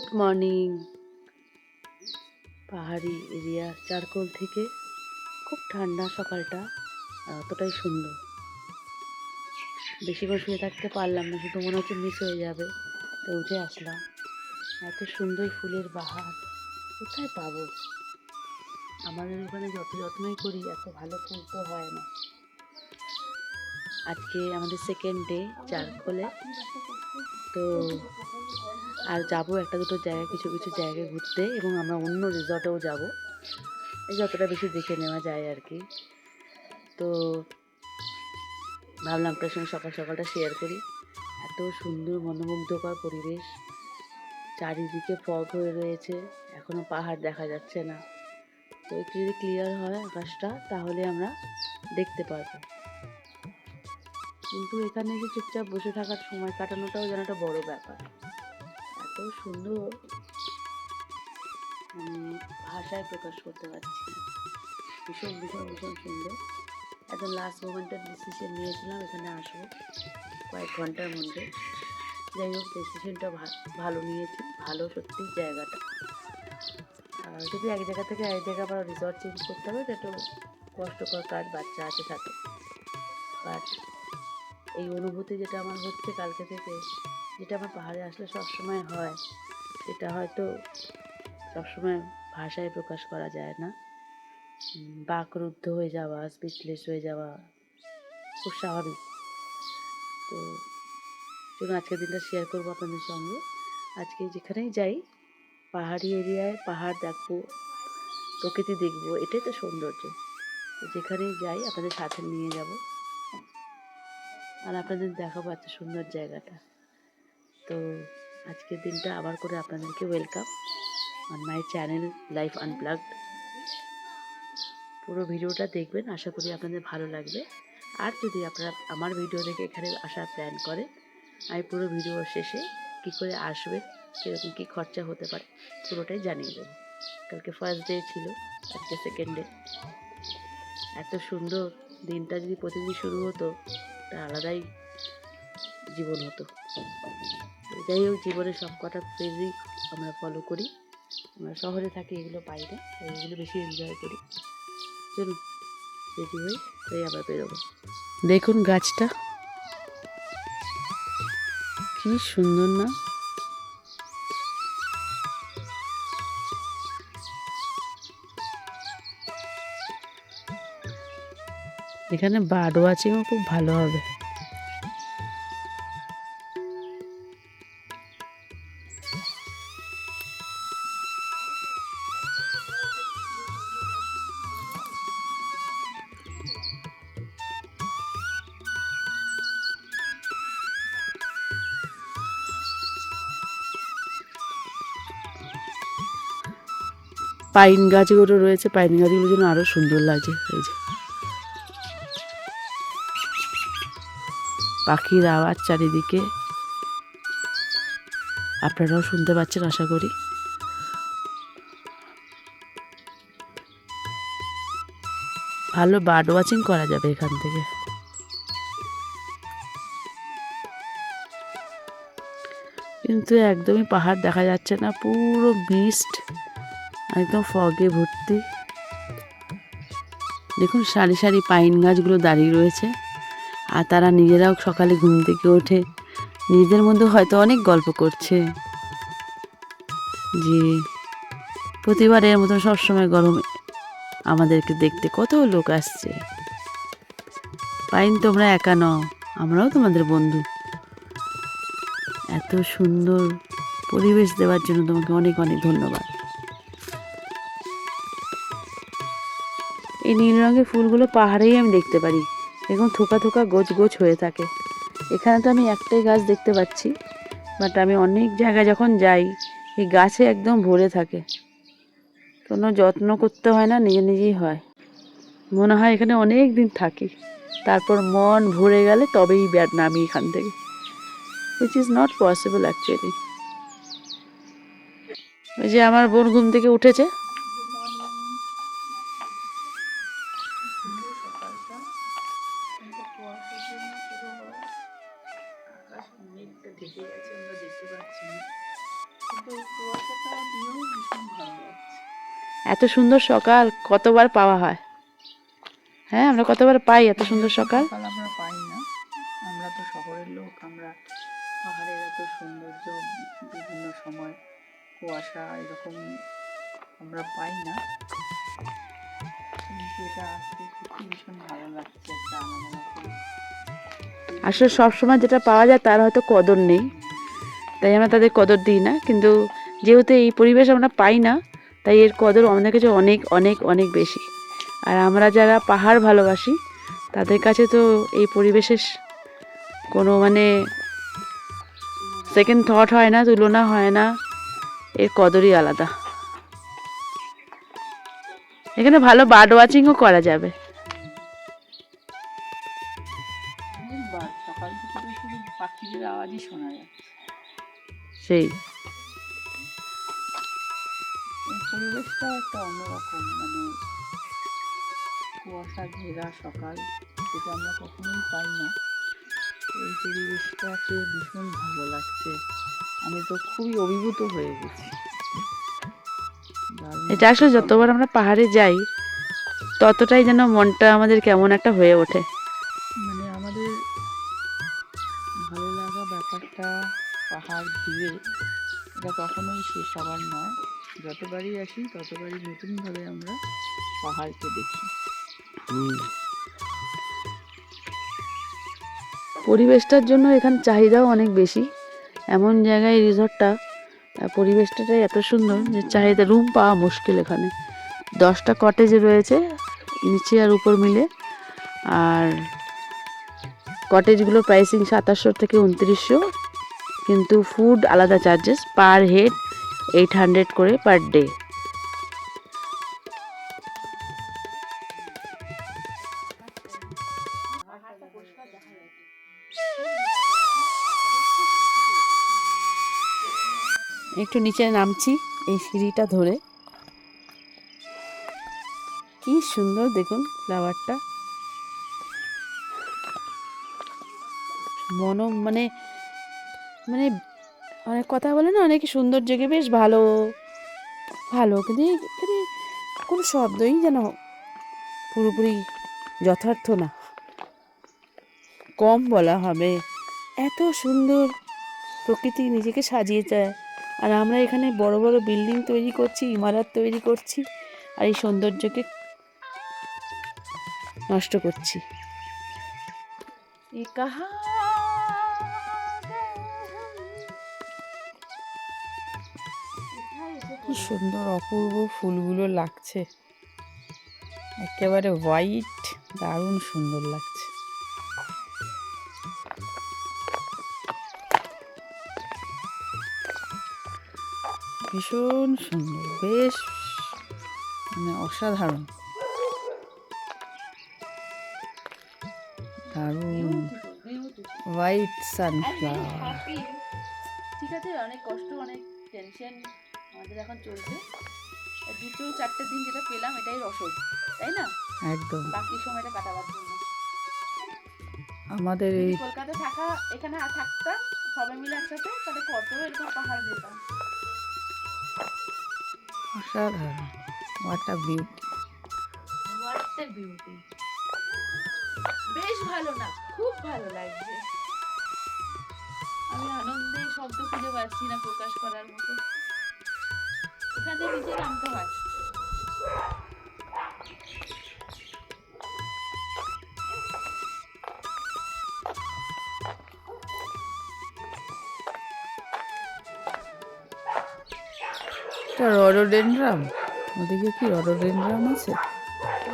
Good morning. পাহাড়ি area charcoal থেকে খুব ঠান্ডা সকালটা, আর অতটাই সুন্দর। বেশিক্ষণ শুয়ে থাকতে পারলাম না, শুধু মনে হচ্ছে মিস হয়ে যাবে, তো উঠে আসলাম। এত সুন্দর ফুলের বাহার কোথায় পাবো? আমাদের ওখানে যত যত্নই করি এত ভালো ফুল তো হয় না। আজকে আমাদের সেকেন্ড ডে চারকোলে, তো আর যাবো একটা দুটো জায়গায়, কিছু কিছু জায়গায় ঘুরতে, এবং আমরা অন্য রিসর্টেও যাব, এই যতটা বেশি দেখে নেওয়া যায় আর কি। তো ভাবলাম আপনার সঙ্গে সকাল সকালটা শেয়ার করি। এত সুন্দর মনোমুগ্ধকর পরিবেশ, চারিদিকে ফগ হয়ে রয়েছে, এখনো পাহাড় দেখা যাচ্ছে না। তো একটু যদি ক্লিয়ার হয় আকাশটা তাহলে আমরা দেখতে পারবো। কিন্তু এখানে যে চুপচাপ বসে থাকার সময় কাটানোটাও যেন একটা বড় ব্যাপার। এত সুন্দর, মানে ভাষায় প্রকাশ করতে পারছি না। ভীষণ ভীষণ ভীষণ সুন্দর। একদম লাস্ট মোমেন্টের ডিসিশন নিয়েছিলাম এখানে আসবো কয়েক ঘন্টার মধ্যে। যাই হোক, ডিসিশনটা ভালো নিয়েছি, ভালো সত্যি জায়গাটা। যদি এক জায়গা থেকে এক জায়গা আবার রিসর্ট চেঞ্জ করতে হবে, এটা একটু কষ্টকর কাজ, বাচ্চা আছে সাথে। বাট এই অনুভূতি যেটা আমার হচ্ছে কালকে থেকে, যেটা আমার পাহাড়ে আসলে সবসময় হয়, সেটা হয়তো সবসময় ভাষায় প্রকাশ করা যায় না। বাকরুদ্ধ হয়ে যাওয়া, স্পিচলেস হয়ে যাওয়া খুব স্বাভাবিক। তো চলুন আজকের দিনটা শেয়ার করবো আপনাদের সঙ্গে। আজকে যেখানেই যাই পাহাড়ি এরিয়ায় পাহাড় দেখবো, প্রকৃতি দেখবো, এটাই তো সৌন্দর্য। যেখানেই যাই আপনাদের সাথে নিয়ে যাব, আর আপনাদের দেখাবো এত সুন্দর জায়গাটা। তো আজকের দিনটা আবার করে আপনাদেরকে welcome on my channel life unplugged. পুরো ভিডিওটা দেখবেন, আশা করি আপনাদের ভালো লাগবে। আর যদি আপনারা আমার ভিডিও দেখে এখানে আসার প্ল্যান করেন, আমি পুরো ভিডিও শেষে কী করে আসবেন, কীরকম কী খরচা হতে পারে, পুরোটাই জানিয়ে দেবো। কালকে ফার্স্ট ডে ছিল, আজকে সেকেন্ড ডে। এত সুন্দর দিনটা যদি প্রতিদিন শুরু হতো, একটা আলাদাই জীবন হতো। যাই হোক, জীবনের সব কটা ফেজই আমরা ফলো করি। আমরা শহরে থাকি, এগুলো পাই না, তাই এগুলো বেশি এনজয় করি। চলুন রেডি হই, তাই আবার বেরোবো। দেখুন গাছটা কি সুন্দর না? এখানে বার্ড ওয়াচিংও খুব ভালো হবে। পাইন গাছগুলো রয়েছে, পাইন গাছগুলো যেন আরো সুন্দর লাগছে। এই যে পাখির আওয়াজ চারিদিকে, আপনারাও শুনতে পাচ্ছেন আশা করি। ভালো বার্ড ওয়াচিং করা যাবে এখান থেকে। কিন্তু একদমই পাহাড় দেখা যাচ্ছে না, পুরো মিস্ট, একদম ফগে ভর্তি। দেখুন সারি সারি পাইন গাছগুলো দাঁড়িয়ে রয়েছে, আর তারা নিজেরাও সকালে ঘুম থেকে ওঠে নিজেদের মধ্যে হয়তো অনেক গল্প করছে যে প্রতিবারের মতন সবসময় গরমে আমাদেরকে দেখতে কত লোক আসছে। পাইন, তোমরা একা নও, আমরাও তোমাদের বন্ধু। এত সুন্দর পরিবেশ দেওয়ার জন্য তোমাকে অনেক অনেক ধন্যবাদ। এই নীল রঙের ফুলগুলো পাহাড়েই আমি দেখতে পারি, এরকম থোকা থোকা গোছ গোছ হয়ে থাকে। এখানে তো আমি একটাই গাছ দেখতে পাচ্ছি, বাট আমি অনেক জায়গায় যখন যাই এই গাছে একদম ভরে থাকে, কোনো যত্ন করতে হয় না, নিজে নিজেই হয়। মনে হয় এখানে অনেক দিন থাকি, তারপর মন ভরে গেলে তবেই নামি এখান থেকে, which is not possible actually. ওই যে আমার বোন ঘুম থেকে উঠেছে। আকাশ মেঘটা ঢেকে গেছে, আমরা দেখতে পাচ্ছি না। এত সুন্দর সকাল কতবার পাওয়া হয়? হ্যাঁ, আমরা কতবার পাই এত সুন্দর সকাল? আমরা পাই না, আমরা তো শহরের লোক। আমরা পাহাড়ের এত সৌন্দর্য, বিভিন্ন সময় কুয়াশা এরকম আমরা পাই না, কিন্তু এটা আজকে সত্যি ভীষণ ভালো লাগছে, একটা আলাদা রকম। আসলে সবসময় যেটা পাওয়া যায় তার হয়তো কদর নেই, তাই আমরা তাদের কদর দিই না। কিন্তু যেহেতু এই পরিবেশ আমরা পাই না, তাই এর কদর আমাদের কাছে অনেক অনেক অনেক বেশি। আর আমরা যারা পাহাড় ভালোবাসি তাদের কাছে তো এই পরিবেশের কোনো মানে সেকেন্ড থট হয় না, তুলনা হয় না, এর কদরই আলাদা। এখানে ভালো বার্ড ওয়াচিংও করা যাবে। সকাল থেকে তো শুধু পাখিদের আওয়াজই শোনা যাচ্ছে। সেই এই পরিবেশটা একটা অন্যরকম, মানে কুয়াশা ঘেরা সকাল, যেটা আমরা কখনোই পাই না। এই পরিবেশটাকে ভীষণ ভালো লাগছে, আমি তো খুবই অভিভূত হয়ে গেছি। এটা আসলে যতবার আমরা পাহাড়ে যাই ততটাই যেন মনটা আমাদের কেমন একটা হয়ে ওঠে। মানে আমাদের ভালো লাগা ব্যাপারটা পাহাড় ঘিরে, এটা কখনোই শেষ হবার নয়। যতবারই আসি ততবারই নতুনভাবে আমরা পাহাড়কে দেখি। পরিবেশটার জন্য এখানে চাহিদাও অনেক বেশি। এমন জায়গায় রিসর্টটা, পরিবেশটাই এত সুন্দর যে চাহিদা, রুম পাওয়া মুশকিল এখানে। 10টা কটেজ রয়েছে নিচে আর উপর মিলে, আর কটেজগুলো প্রাইসিং 2700 থেকে 2900, কিন্তু ফুড আলাদা চার্জেস, পার হেড 800 করে পার ডে। একটু নিচে নামছি এই সিঁড়িটা ধরে, কি সুন্দর দেখুন ফ্লাওয়ারটা, মানে মানে অনেক কথা বলে না অনেকে, সুন্দর জেগে বেশ ভালো ভালো, কিন্তু এখানে কোনো শব্দই যেন পুরোপুরি যথার্থ না, কম বলা হবে। এত সুন্দর প্রকৃতি নিজেকে সাজিয়ে যায়, আর আমরা এখানে বড় বড় বিল্ডিং তৈরি করছি, ইমারত তৈরি করছি, আর এই সৌন্দর্যকে নষ্ট করছি। কি সুন্দর অপূর্ব ফুলগুলো লাগছে, একেবারে হোয়াইট, দারুণ সুন্দর লাগছে। ভীষণ সুন্দর, বেশ মানে অসাধারণ, দারুণ হোয়াইট সানফ্লাওয়ার। ঠিক আছে, অনেক কষ্ট অনেক টেনশন আমাদের এখন চলছে, 2-4 দিন যেটা পেলাম এটাই রসদ, তাই না? একদম, বাকি সময়টা কাটাবার জন্য আমাদের এই কলকাতা থাকা, এখানে থাকতাম সবাই মিলে একসাথে, তাহলে কত এরকম পাহাড় যেতাম। অসাধারণ, what a beauty, what a beauty, বেশ ভালো না, খুব ভালো লাগছে। আমি আনন্দে শব্দ খুঁজে পাচ্ছি না প্রকাশ করার মতো, এখানে নিচে নামতে হয়। রডোডেনড্রাম, ওদিকে কি রডোডেনড্রাম আছে?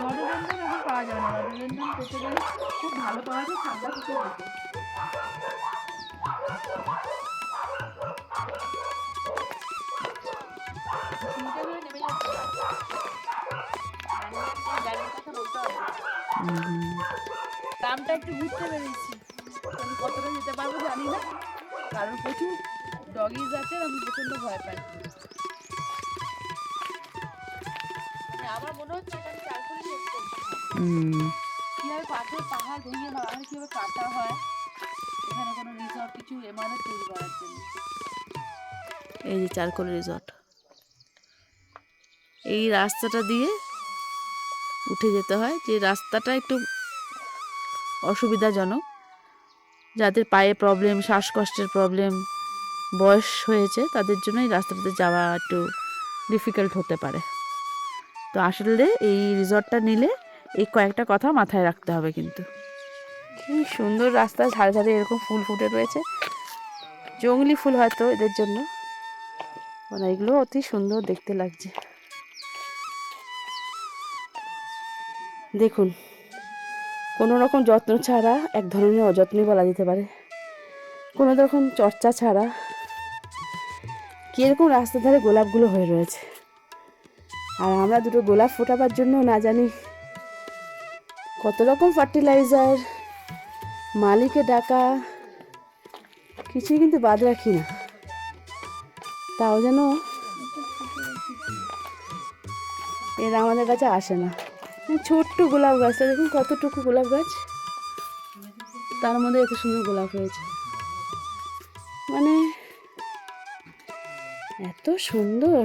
রডোডেনড্রন এখন পাওয়া যাবে না, রডোডেনড্রন পেতে গেলে খুব ভালো পাওয়া যায় ঠান্ডা থেকে দিতে। দামটা একটু ঘুরতে পেরেছি, আমি কতটা যেতে পারবো জানি না, কারণ প্রচুর ডগিজ আছে, আমি প্রচন্ড ভয় পাই। আমার মনে হচ্ছে এখানে চারকোল ইউজ করতে হবে, কিভাবে পাথর পাহাড় ভেঙে বাগানে কিভাবে কাটা হয়, এখানে কোনো রিসর্ট কিছু এমারত তৈরি করার জন্য। এই যে চারকোল রিসর্ট, এই রাস্তাটা দিয়ে উঠে যেতে হয়, যে রাস্তাটা একটু অসুবিধাজনক, যাদের পায়ে প্রবলেম, শ্বাসকষ্টের প্রবলেম, বয়স হয়েছে তাদের জন্য এই রাস্তাটাতে যাওয়া একটু ডিফিকাল্ট হতে পারে। তো আসলে এই রিসর্টটা নিলে এই কয়েকটা কথা মাথায় রাখতে হবে। কিন্তু কি সুন্দর রাস্তা, ধারে ধারে এরকম ফুল ফুটে রয়েছে, জংলি ফুল হয়তো এদের জন্য, মানে এগুলো অতি সুন্দর দেখতে লাগছে। দেখুন, কোনো রকম যত্ন ছাড়া, এক ধরনের অযত্নই বলা যেতে পারে, কোনো রকম চর্চা ছাড়া কীরকম রাস্তার ধারে গোলাপগুলো হয়ে রয়েছে। আর আমরা দুটো গোলাপ ফোটাবার জন্য না জানি কত রকম ফার্টিলাইজার, মালিকে ডাকা, কিছুই কিন্তু বাদ রাখি না। তাও যেন এরা আমাদের কাছে আসে না। ছোট্ট গোলাপ গাছটা দেখুন, কতটুকু গোলাপ গাছ, তার মধ্যে এত সুন্দর গোলাপ হয়েছে, মানে এত সুন্দর।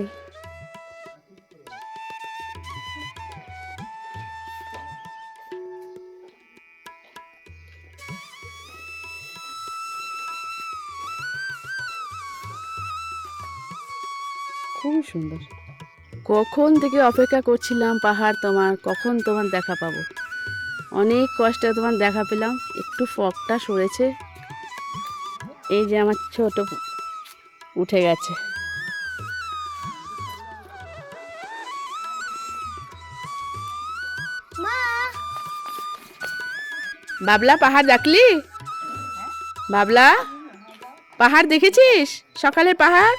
খুবই সুন্দর। কখন থেকে অপেক্ষা করছিলাম পাহাড়, কখন তোমার দেখা পাবো। অনেক কষ্টে তোমার দেখা পেলাম, একটু ফগটা সরেছে, এই যে আমার ছোট উঠে গেছে। বাবলা, পাহাড় দেখলি? বাবলা, পাহাড় দেখেছিস? সকালের পাহাড়,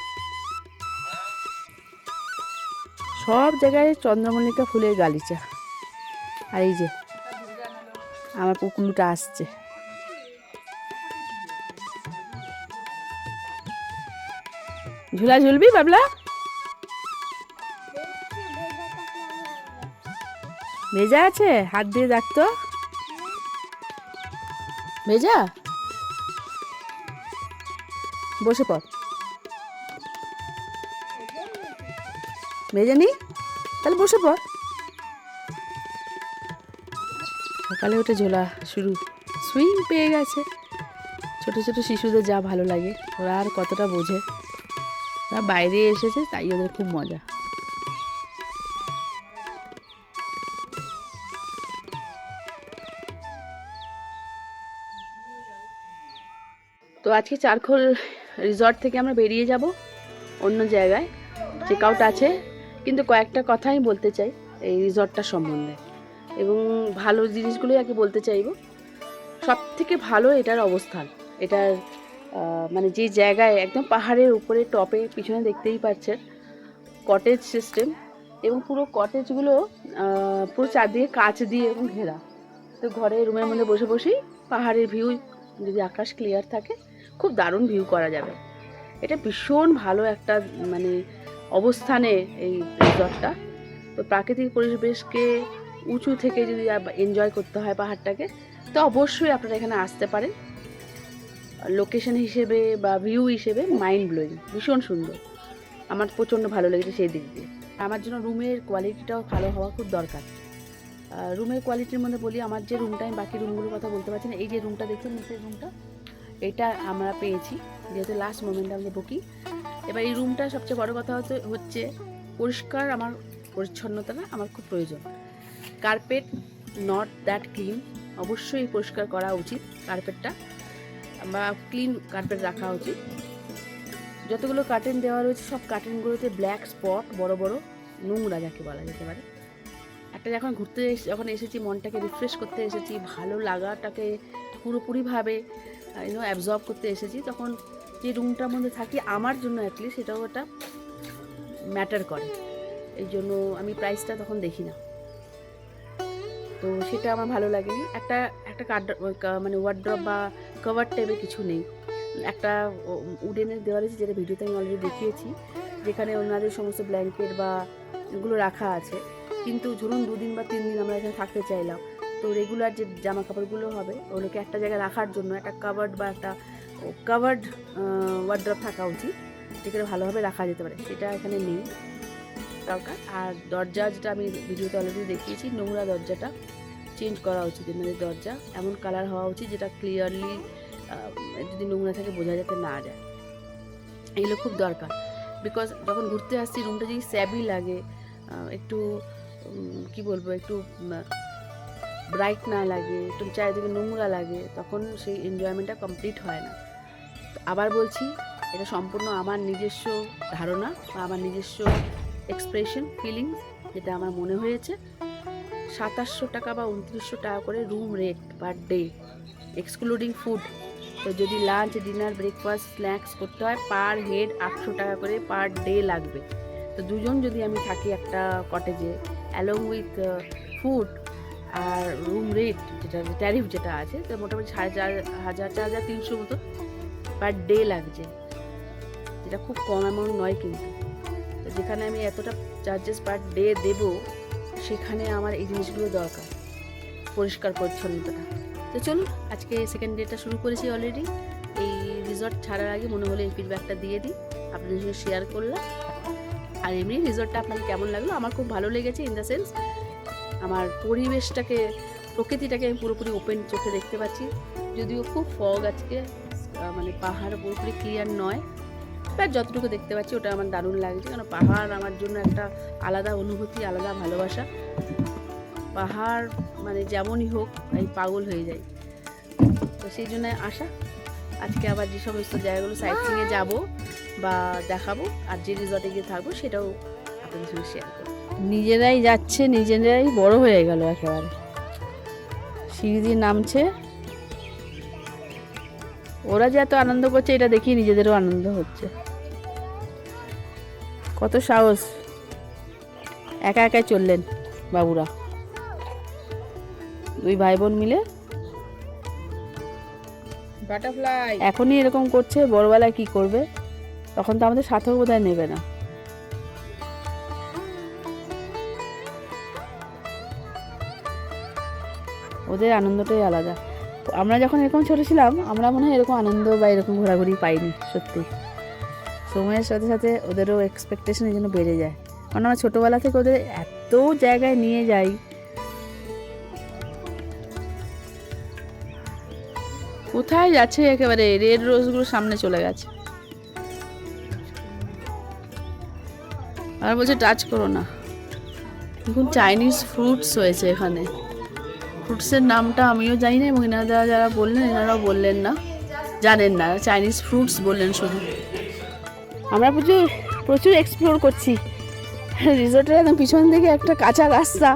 সব জায়গায় চন্দ্রমল্লিকা ফুলের গালিচা। আর এই যে আমার পুকুলুটা আসছে। ঝুলা ঝুলবি বাবলা? ভেজা আছে, হাত দিয়ে দেখ তো। ভেজা? বসে পড়। ভেজে নি? তাহলে বসে পড়। সকালে উঠে ঝোলা শুরু, সুইং পেয়ে গেছে। ছোট ছোট শিশুদের যা ভালো লাগে, ওরা আর কতটা বোঝে, ওরা বাইরে এসেছে তাই ওদের খুব মজা। তো আজকে চারখোল রিসর্ট থেকে আমরা বেরিয়ে যাব অন্য জায়গায়, চেক আউট আছে। কিন্তু কয়েকটা কথা আমি বলতে চাই এই রিসর্টটার সম্বন্ধে, এবং ভালো জিনিসগুলোই আগে বলতে চাইব। সব থেকে ভালো এটার অবস্থান, এটার মানে যে জায়গায় একদম পাহাড়ের উপরে টপে, পিছনে দেখতেই পাচ্ছেন কটেজ সিস্টেম, এবং পুরো কটেজগুলো পুরো চারদিকে কাঁচ দিয়ে এবং ঘেরা। তো ঘরে রুমের মধ্যে বসে বসেই পাহাড়ের ভিউ, যদি আকাশ ক্লিয়ার থাকে, খুব দারুণ ভিউ করা যাবে। এটা ভীষণ ভালো একটা মানে অবস্থানে এই রিসর্টটা। তো প্রাকৃতিক পরিবেশকে উঁচু থেকে যদি এনজয় করতে হয় পাহাড়টাকে, তো অবশ্যই আপনারা এখানে আসতে পারেন। লোকেশন হিসেবে বা ভিউ হিসেবে মাইন্ড ব্লোয়িং, ভীষণ সুন্দর। আমার প্রচণ্ড ভালো লেগেছে সেই দিক দিয়ে। আমার জন্য রুমের কোয়ালিটিটাও ভালো হওয়া খুব দরকার। রুমের কোয়ালিটির মধ্যে বলি, আমার যে রুমটা, আমি বাকি রুমগুলোর কথা বলতে পারছি না। এই যে রুমটা দেখছেন, নিচের রুমটা, এটা আমরা পেয়েছি যেহেতু লাস্ট মোমেন্টে আমাদের বুকিং। এবার এই রুমটা সবচেয়ে বড় কথা হচ্ছে পরিষ্কার, আমার পরিচ্ছন্নতা না আমার খুব প্রয়োজন। কার্পেট নট দ্যাট ক্লিন, অবশ্যই পরিষ্কার করা উচিত কার্পেটটা, বা ক্লিন কার্পেট রাখা উচিত। যতগুলো কার্টেন দেওয়া রয়েছে সব কার্টেনগুলোতে ব্ল্যাক স্পট, বড় বড় নোংরা যাকে বলা যেতে পারে। একটা যখন ঘুরতে যখন এসেছি, মনটাকে রিফ্রেশ করতে এসেছি, ভালো লাগাটাকে পুরোপুরিভাবে অ্যাবজর্ব করতে এসেছি, তখন যে রুমটার মধ্যে থাকি আমার জন্য অ্যাটলিস্ট সেটাও ওটা ম্যাটার করে। এই জন্য আমি প্রাইসটা তখন দেখি না, তো সেটা আমার ভালো লাগেনি। একটা মানে ওয়ার্ড্রপ বা কভার টাইপের কিছু নেই। একটা উডেনের দেওয়া রয়েছে, যেটা ভিডিওতে আমি অলরেডি দেখিয়েছি, যেখানে ওনাদের সমস্ত ব্ল্যাঙ্কেট বা এগুলো রাখা আছে। কিন্তু ধরুন 2 দিন বা 3 দিন আমরা এখানে থাকতে চাইলাম, তো রেগুলার যে জামা কাপড়গুলো হবে ওগুলোকে একটা জায়গায় রাখার জন্য একটা কাভার্ড বা একটা কাভার্ড ওয়ার্ড্রপ থাকা উচিত। যেখানে ভালোভাবে রাখা যেতে পারে, সেটা এখানে নেই দরকার। আর দরজা, যেটা আমি ভিডিওতে অলরেডি দেখিয়েছি, নোংরা দরজাটা চেঞ্জ করা উচিত। এনাদের দরজা এমন কালার হওয়া উচিত যেটা ক্লিয়ারলি যদি নোংরা থাকে বোঝা যাতে না যায়। এগুলো খুব দরকার, বিকজ যখন ঘুরতে আসছি রুমটা যদি স্যাবি লাগে, একটু কি বলবো, একটু ব্রাইট না লাগে, একটু চারিদিকে নোংরা লাগে, তখন সেই এনজয়মেন্টটা কমপ্লিট হয় না। আবার বলছি, এটা সম্পূর্ণ আমার নিজস্ব ধারণা বা আমার নিজস্ব এক্সপ্রেশন, ফিলিংস, যেটা আমার মনে হয়েছে। 2700 টাকা বা 2900 টাকা করে room rate per day, excluding food. তো যদি লাঞ্চ, ডিনার, ব্রেকফাস্ট, স্ন্যাক্স করতে হয়, পার হেড 800 টাকা করে পার ডে লাগবে। তো দুজন যদি আমি থাকি একটা কটেজে, অ্যালং উইথ ফুড আর রুম রেট, যেটা ট্যারিফ যেটা আছে, তো মোটামুটি 4,300 মতো পার ডে লাগছে, যেটা খুব কম অ্যামাউন্ট নয় কিন্তু। তো যেখানে আমি এতটা চার্জেস পার ডে দেব, সেখানে আমার এই জিনিসগুলো দরকার, পরিষ্কার পরিচ্ছন্নতাটা। তো চলুন, আজকে সেকেন্ড ডেটা শুরু করেছি অলরেডি। এই রিসর্ট ছাড়ার আগে মনে হলো এই ফিডব্যাকটা দিয়ে দিই, আপনাদের সঙ্গে শেয়ার করলাম। আর এমনি রিসর্টটা আপনাকে কেমন লাগলো? আমার খুব ভালো লেগেছে, ইন দ্য সেন্স আমার পরিবেশটাকে, প্রকৃতিটাকে আমি পুরোপুরি ওপেন চোখে দেখতে পাচ্ছি। যদিও খুব ফগ আজকে, মানে পাহাড় পুরোপুরি ক্লিয়ার নয়, বাট যতটুকু দেখতে পাচ্ছি ওটা আমার দারুণ লাগছে। কারণ পাহাড় আমার জন্য একটা আলাদা অনুভূতি, আলাদা ভালোবাসা। পাহাড় মানে যেমনই হোক, আমি পাগল হয়ে যাই। তো সেই জন্য আশা, আজকে আবার যে সমস্ত জায়গাগুলো সাইট সিইংয়ে যাবো বা দেখাবো, আর যে রিসর্টে গিয়ে থাকবো, সেটাও আপনাদের সঙ্গে শেয়ার করবো। নিজেরাই যাচ্ছে, নিজেরাই বড় হয়ে গেল একেবারে। সিঁড়ি দিয়ে নামছে, ওরা যে এত আনন্দ করছে এটা দেখি নিজেদেরও আনন্দ হচ্ছে। কত সাহস, একা একাই চললেন বাবুরা, দুই ভাই বোন মিলে। বাটারফ্লাই এখনই এরকম করছে, বড়বেলায় কি করবে? তখন তো আমাদের সাথেও বোধহয় নেবে না। ওদের আনন্দটাই আলাদা। আমরা যখন এরকম ছোট ছিলাম, আমরা মনে হয় এরকম আনন্দ বা এরকম ঘোরাঘুরি পাইনি। সত্যি সময়ের সাথে সাথে ওদেরও এক্সপেকটেশন এই জন্য বেড়ে যায়। কারণ আমরা ছোটোবেলা থেকে ওদের এত জায়গায় নিয়ে যাই। কোথায় যাচ্ছে একেবারে, রেড রোজগুলো সামনে চলে গেছে, আর বলছে টাচ করো না। এখন চাইনিজ ফ্রুটস হয়েছে এখানে। ফ্রুটসের নামটা আমিও জানি না, এবং এনারা যারা বললেন এনারাও বললেন না, জানেন না। চাইনিজ ফ্রুটস বললেন শুধু। আমরা প্রচুর এক্সপ্লোর করছি। রিসোর্টের একদম পিছন দিকে একটা কাঁচা রাস্তা,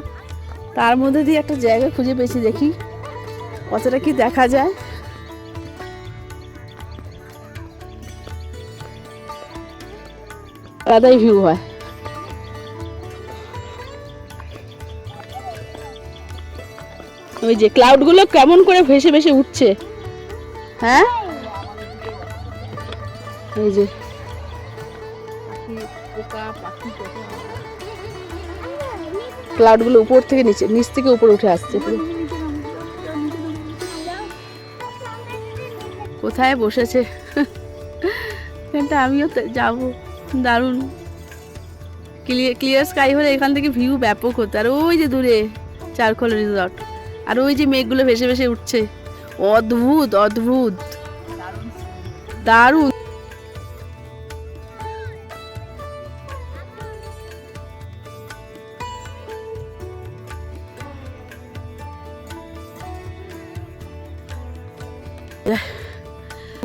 তার মধ্যে দিয়ে একটা জায়গা খুঁজে পেয়েছি, দেখি কতটা কি দেখা যায়। আলাদাই ভিউ হয়। ওই যে ক্লাউডগুলো কেমন করে ভেসে ভেসে উঠছে, হ্যাঁ, এই যে ক্লাউডগুলো উপর থেকে নিচে, নিচ থেকে উপরে উঠে আসছে। কোথায় বসেছে এখানটা, আমিও যাবো। দারুণ ক্লিয়ার স্কাই হলে এখান থেকে ভিউ ব্যাপক হতো। আর ওই যে দূরে চারখোল রিসর্ট, আর ওই যে মেঘগুলো ভেসে ভেসে উঠছে, অদ্ভুত অদ্ভুত দারুণ।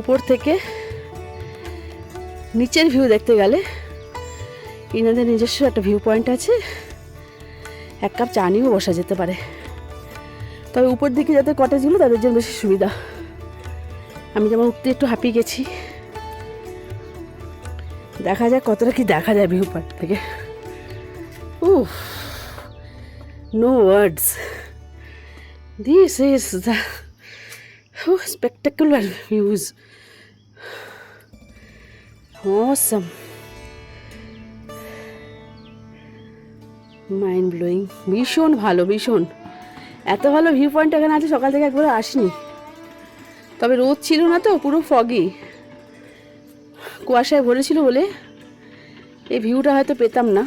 উপর থেকে নিচের ভিউ দেখতে গেলে এনাদের নিজস্ব একটা ভিউ পয়েন্ট আছে, এক কাপ চা নিয়েও বসা যেতে পারে। তবে উপর দিকে যাদের কটেজগুলো তাদের জন্য বেশি সুবিধা। আমি যেমন উঠতে একটু হাঁপিয়ে গেছি। দেখা যাক কতটা কি দেখা যায় ভিউ পয়েন্ট থেকে। উফ, no words, this is the spectacular views, awesome, mind blowing. ভীষণ ভালো, ভীষণ। এত ভালো ভিউ পয়েন্ট এখানে আছে, সকাল থেকে একবার আসিনি। তবে রোদ ছিল না তো, পুরো ফগি, কুয়াশায় ভরেছিল বলে এই ভিউটা হয়তো পেতাম না।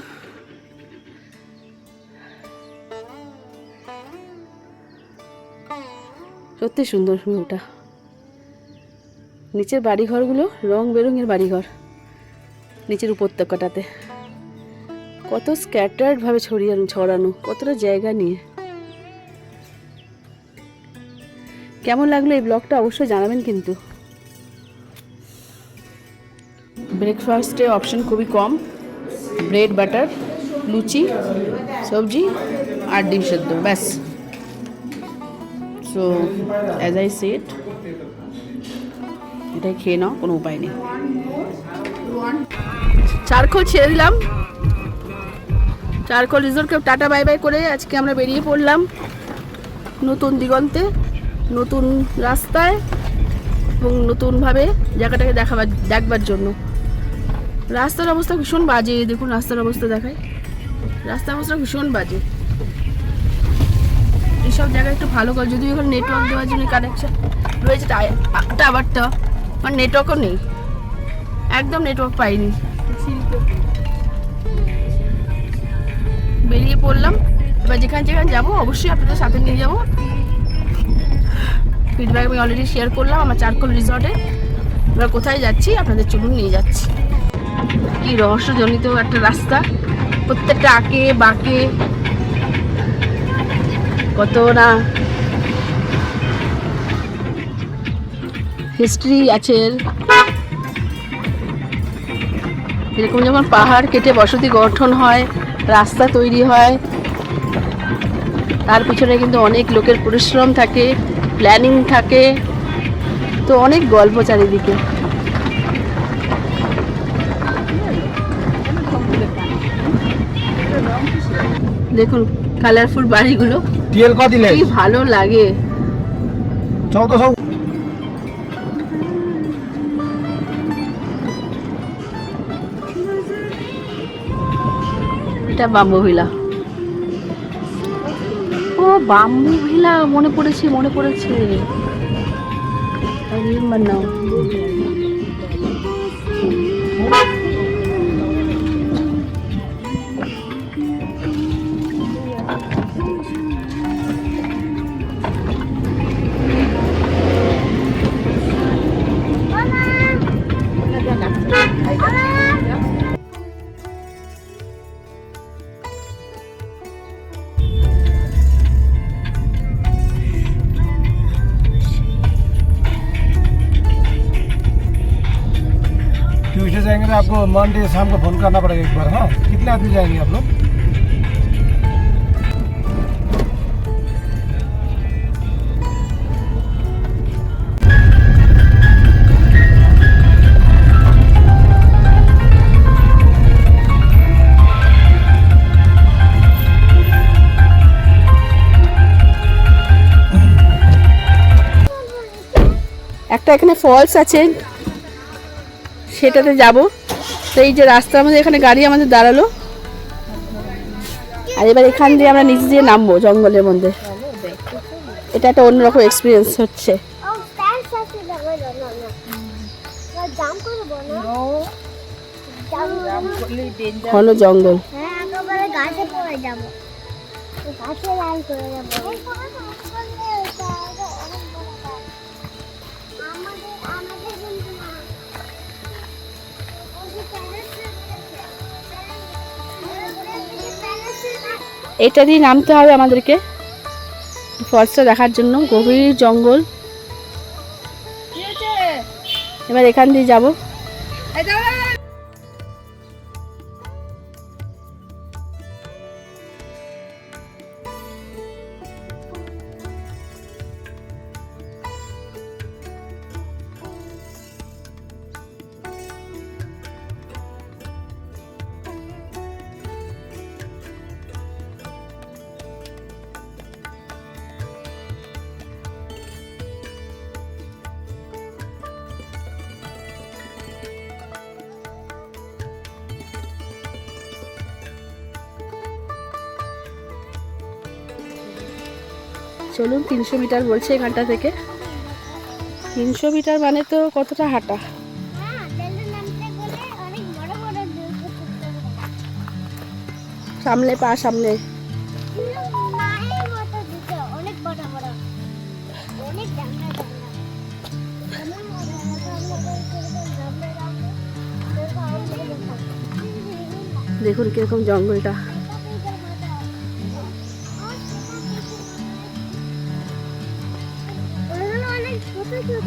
সত্যি সুন্দর ভিউটা। নিচের বাড়িঘরগুলো রং বেরঙের বাড়িঘর, নিচের উপত্যকাটাতে কত স্ক্যাটার্ড ভাবে ছড়ানো কতটা জায়গা নিয়ে। কেমন লাগলো এই ব্লগটা অবশ্যই জানাবেন কিন্তু। ব্রেকফাস্টে অপশন খুবই কম, ব্রেড বাটার, লুচি, সবজি আর ডিম সেদ্ধ, ব্যাস। সো অ্যাজ আই সেড, এটাই খেয়ে নাও, কোনো উপায় নেই। চারকোল ছেড়ে দিলাম, চারকোল রিসোর্টকে টাটা বাই বাই করে আজকে আমরা বেরিয়ে পড়লাম নতুন দিগন্তে, নতুন রাস্তায় এবং নতুনভাবে জায়গাটাকে দেখবার জন্য। রাস্তার অবস্থা ভীষণ বাজে, দেখুন রাস্তার অবস্থা দেখায়, রাস্তার অবস্থা ভীষণ বাজে। এইসব জায়গায় একটু ভালো করে, যদিও এখন নেটওয়ার্ক দেওয়ার জন্য কানেকশন রয়েছে টাওয়ারটা, আর নেটওয়ার্কও নেই, একদম নেটওয়ার্ক পাইনি। বেরিয়ে পড়লাম, এবার যেখানে যেখানে যাবো অবশ্যই আপনাদের সাথে নিয়ে যাবো। ফিডব্যাক আমি অলরেডি শেয়ার করলাম আমার চারকোল রিসর্টে। এবার কোথায় যাচ্ছি আপনাদের চলুন নিয়ে যাচ্ছি। কি রহস্যজনিত একটা রাস্তা, প্রত্যেকটা আঁকে বাঁকে কত না হিস্ট্রি আছে। এরকম যখন পাহাড় কেটে বসতি গঠন হয়, রাস্তা তৈরি হয়, তার পিছনে কিন্তু অনেক লোকের পরিশ্রম থাকে, প্ল্যানিং থাকে, তো অনেক গল্প চারিদিকে। দেখুন কালারফুল বাড়িগুলো, কি ভালো লাগে। এটা বাম্বু ভিলা। ও বাম্বু ভিলা, মনে পড়েছে মনে পড়েছে। ट्यूसडे जाएंगे तो आपको मंडे शाम को फोन करना पड़ेगा एक बार। हाँ, कितने आदमी जाएंगे आप लोग? একটা এখানে ফলস আছে, সেটাতে যাব। তো এই যে রাস্তার মধ্যে এখানে গাড়ি আমাদের দাঁড়ালো, আর এবার এখান দিয়ে আমরা নিচে দিয়ে নামবো জঙ্গলের মধ্যে। এটা একটা অন্যরকম এক্সপিরিয়েন্স হচ্ছে। ঘন জঙ্গল, এটা দিয়ে নামতে হবে আমাদেরকে ফলসটা দেখার জন্য। গভীর জঙ্গল, এবার এখান দিয়ে যাবো। চলুন, 300 মিটার বলছে এখানটা থেকে। 300 মিটার মানে তো কতটা হাঁটা। সামনে পা সামনে। মায়ের মতো দিতে অনেক বড় বড় অনেক জানলা জানলা দেখুন কিরকম জঙ্গলটা। অনেক ছোট ছোট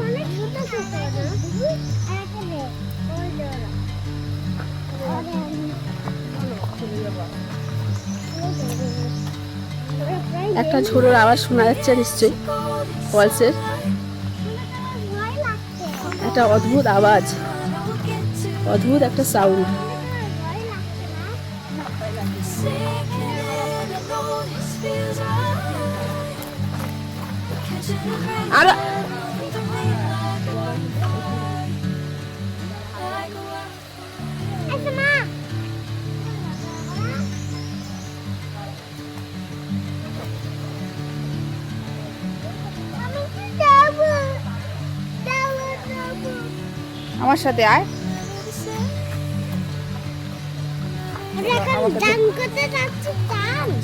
অনেক ছোট ছোট একটা ঝোড়োর আওয়াজ শোনা যাচ্ছে নিশ্চয়ই, ফলসের একটা অদ্ভুত আওয়াজ, অদ্ভুত একটা সাউন্ড। আর আমার সাথে আয়।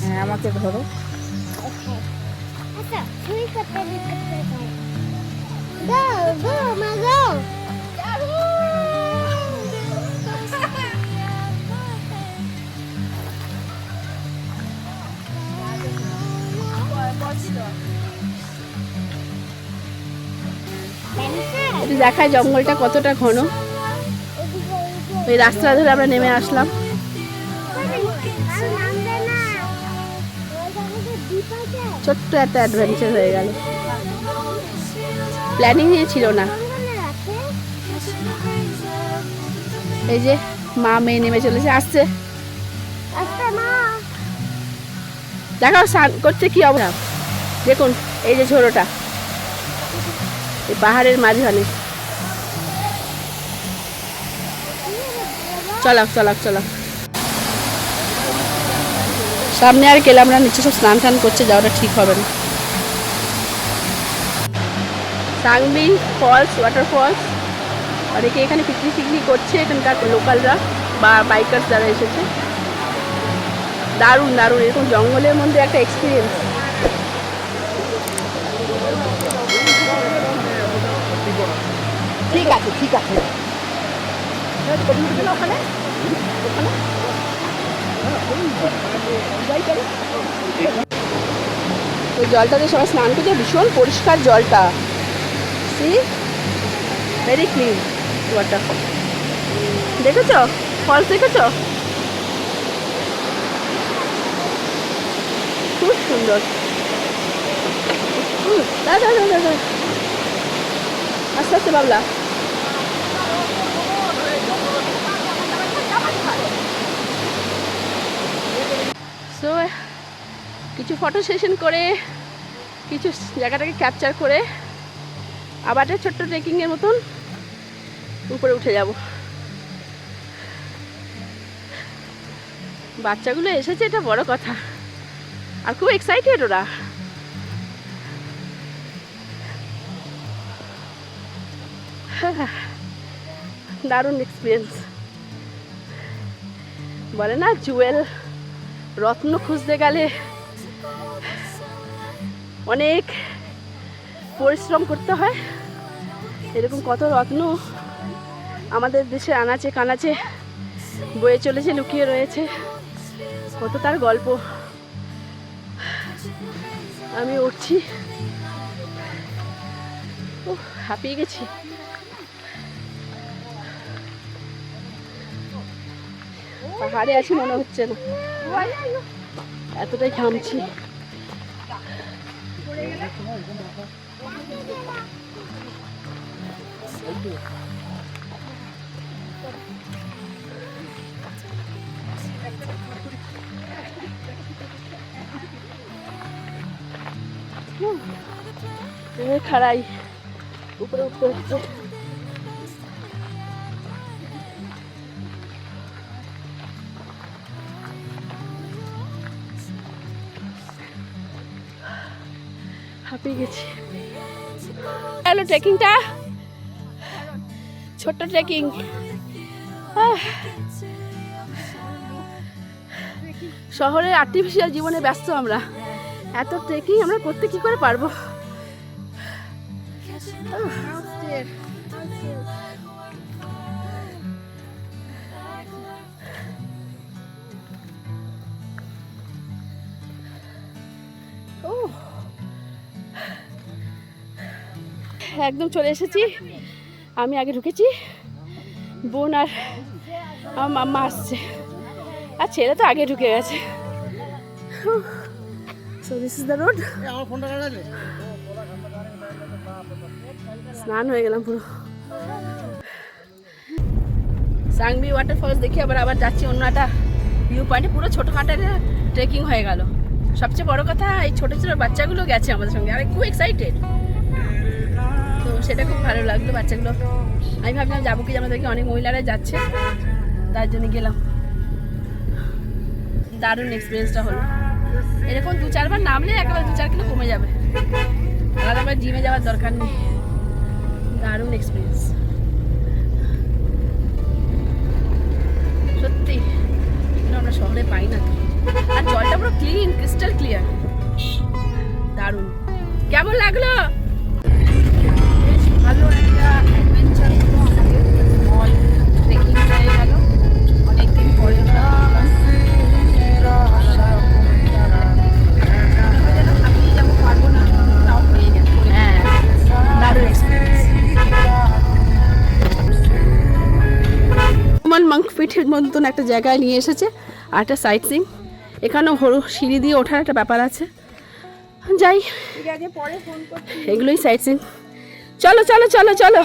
হ্যাঁ, আমাকে ধরো। একটু দেখায় জঙ্গলটা কতটা ঘন। ওই রাস্তা ধরে আমরা নেমে আসলাম। ছোট্ট একটা অ্যাডভেঞ্চার হয়ে গেল, প্ল্যানিং নিয়ে ছিল না। এই যে মা মেয়ে নেমে চলেছে, আসছে। দেখাও স্নান করছে কি অবস্থা। দেখুন এই যে ঝোড়োটা এই পাহাড়ের মাঝখানে। চলাক চলাক চলাক। সামনে আর গেলাম না, নিচে সব স্নান টান করছে, যাওয়াটা ঠিক হবে না। সাংবি ফলস, ওয়াটার ফলস, অনেকে এখানে পিকনিক করছে, এখানকার লোকালরা বা বাইকার্স যারা এসেছে। দারুণ দারুণ, এরকম জঙ্গলের মধ্যে একটা এক্সপিরিয়েন্স। ঠিক আছে ঠিক আছে। ওখানে ওই জলটাতে সবাই স্নান করছে, ভীষণ পরিষ্কার জলটা। See very clean water. দেখেছো ফলস, দেখেছো খুব সুন্দর। দাদা দাদা দাদা আস্তে আস্তে বাবলা। সো কিছু ফটো সেশন করে, কিছু জায়গাটাকে ক্যাপচার করে আবার একটা ছোট্ট ট্রেকিংয়ের মতন উপরে উঠে যাব। বাচ্চাগুলো এসেছে, এটা বড় কথা, আর খুব এক্সাইটেড ওরা। দারুণ এক্সপিরিয়েন্স। বলে না জুয়েল, রত্ন খুঁজতে গেলে অনেক পরিশ্রম করতে হয়। এরকম কত রত্ন আমাদের দেশের আনাচে কানাচে বয়ে চলেছে, লুকিয়ে রয়েছে, কত তার গল্প। আমি উঠছি, হাঁপিয়ে গেছি। পাহাড়ে আছি মনে হচ্ছে না, এতটাই ঘামছি। খাড়াই উপরে উঠতে হচ্ছে। হাঁপিয়ে গেছি। হ্যালো, ট্রেকিংটা ছোট্ট ট্রেকিং, শহরের আর্টিফিশিয়াল জীবনে ব্যস্ত আমরা, এত ট্রেকিং আমরা করতে কি করে পারবো? একদম চলে এসেছি, আমি আগে ঢুকেছি, বোন আর আমার মাম্মা আসছে, আর ছেলে তো আগে ঢুকে গেছে। So this is the road. স্নান হয়ে গেলাম পুরো। সাংবি ওয়াটারফলস দেখি আবার যাচ্ছি অন্য একটা ভিউ পয়েন্টে। পুরো ছোটোখাটো ট্রেকিং হয়ে গেল। সবচেয়ে বড় কথা এই ছোটো ছোটো বাচ্চাগুলো গেছে আমাদের সঙ্গে, আর খুব এক্সাইটেড, তো সেটা খুব ভালো লাগলো বাচ্চাগুলো। আমি ভাবলাম যাবো কি, আমরা দেখি অনেক মহিলারা যাচ্ছে, তার জন্য গেলাম। দারুণ এক্সপিরিয়েন্সটা হলো। এরকম 2-4 বার নামলে একেবারে 2-4 কিলো কমে যাবে, আলাদা আবার জিমে যাওয়ার দরকার নেই। দারুণ এক্সপিরিয়েন্স সত্যি, আমরা শহরে পাই না। আর জলটা পুরো ক্লিন, ক্রিস্টাল ক্লিয়ার, দারুণ। কেমন লাগলো? বেশ ভালো একটা অ্যাডভেঞ্চার হলো আমাদের, স্মল ট্রেকিং হয়ে গেল অনেকদিন পরে। মাঙ্ক পিঠের মতন একটা জায়গায় নিয়ে এসেছে, আর একটা সাইট সিং। এখানেও সিঁড়ি দিয়ে ওঠার একটা ব্যাপার আছে। যাই, এগুলোই সাইট সিং। চলো চলো চলো চলো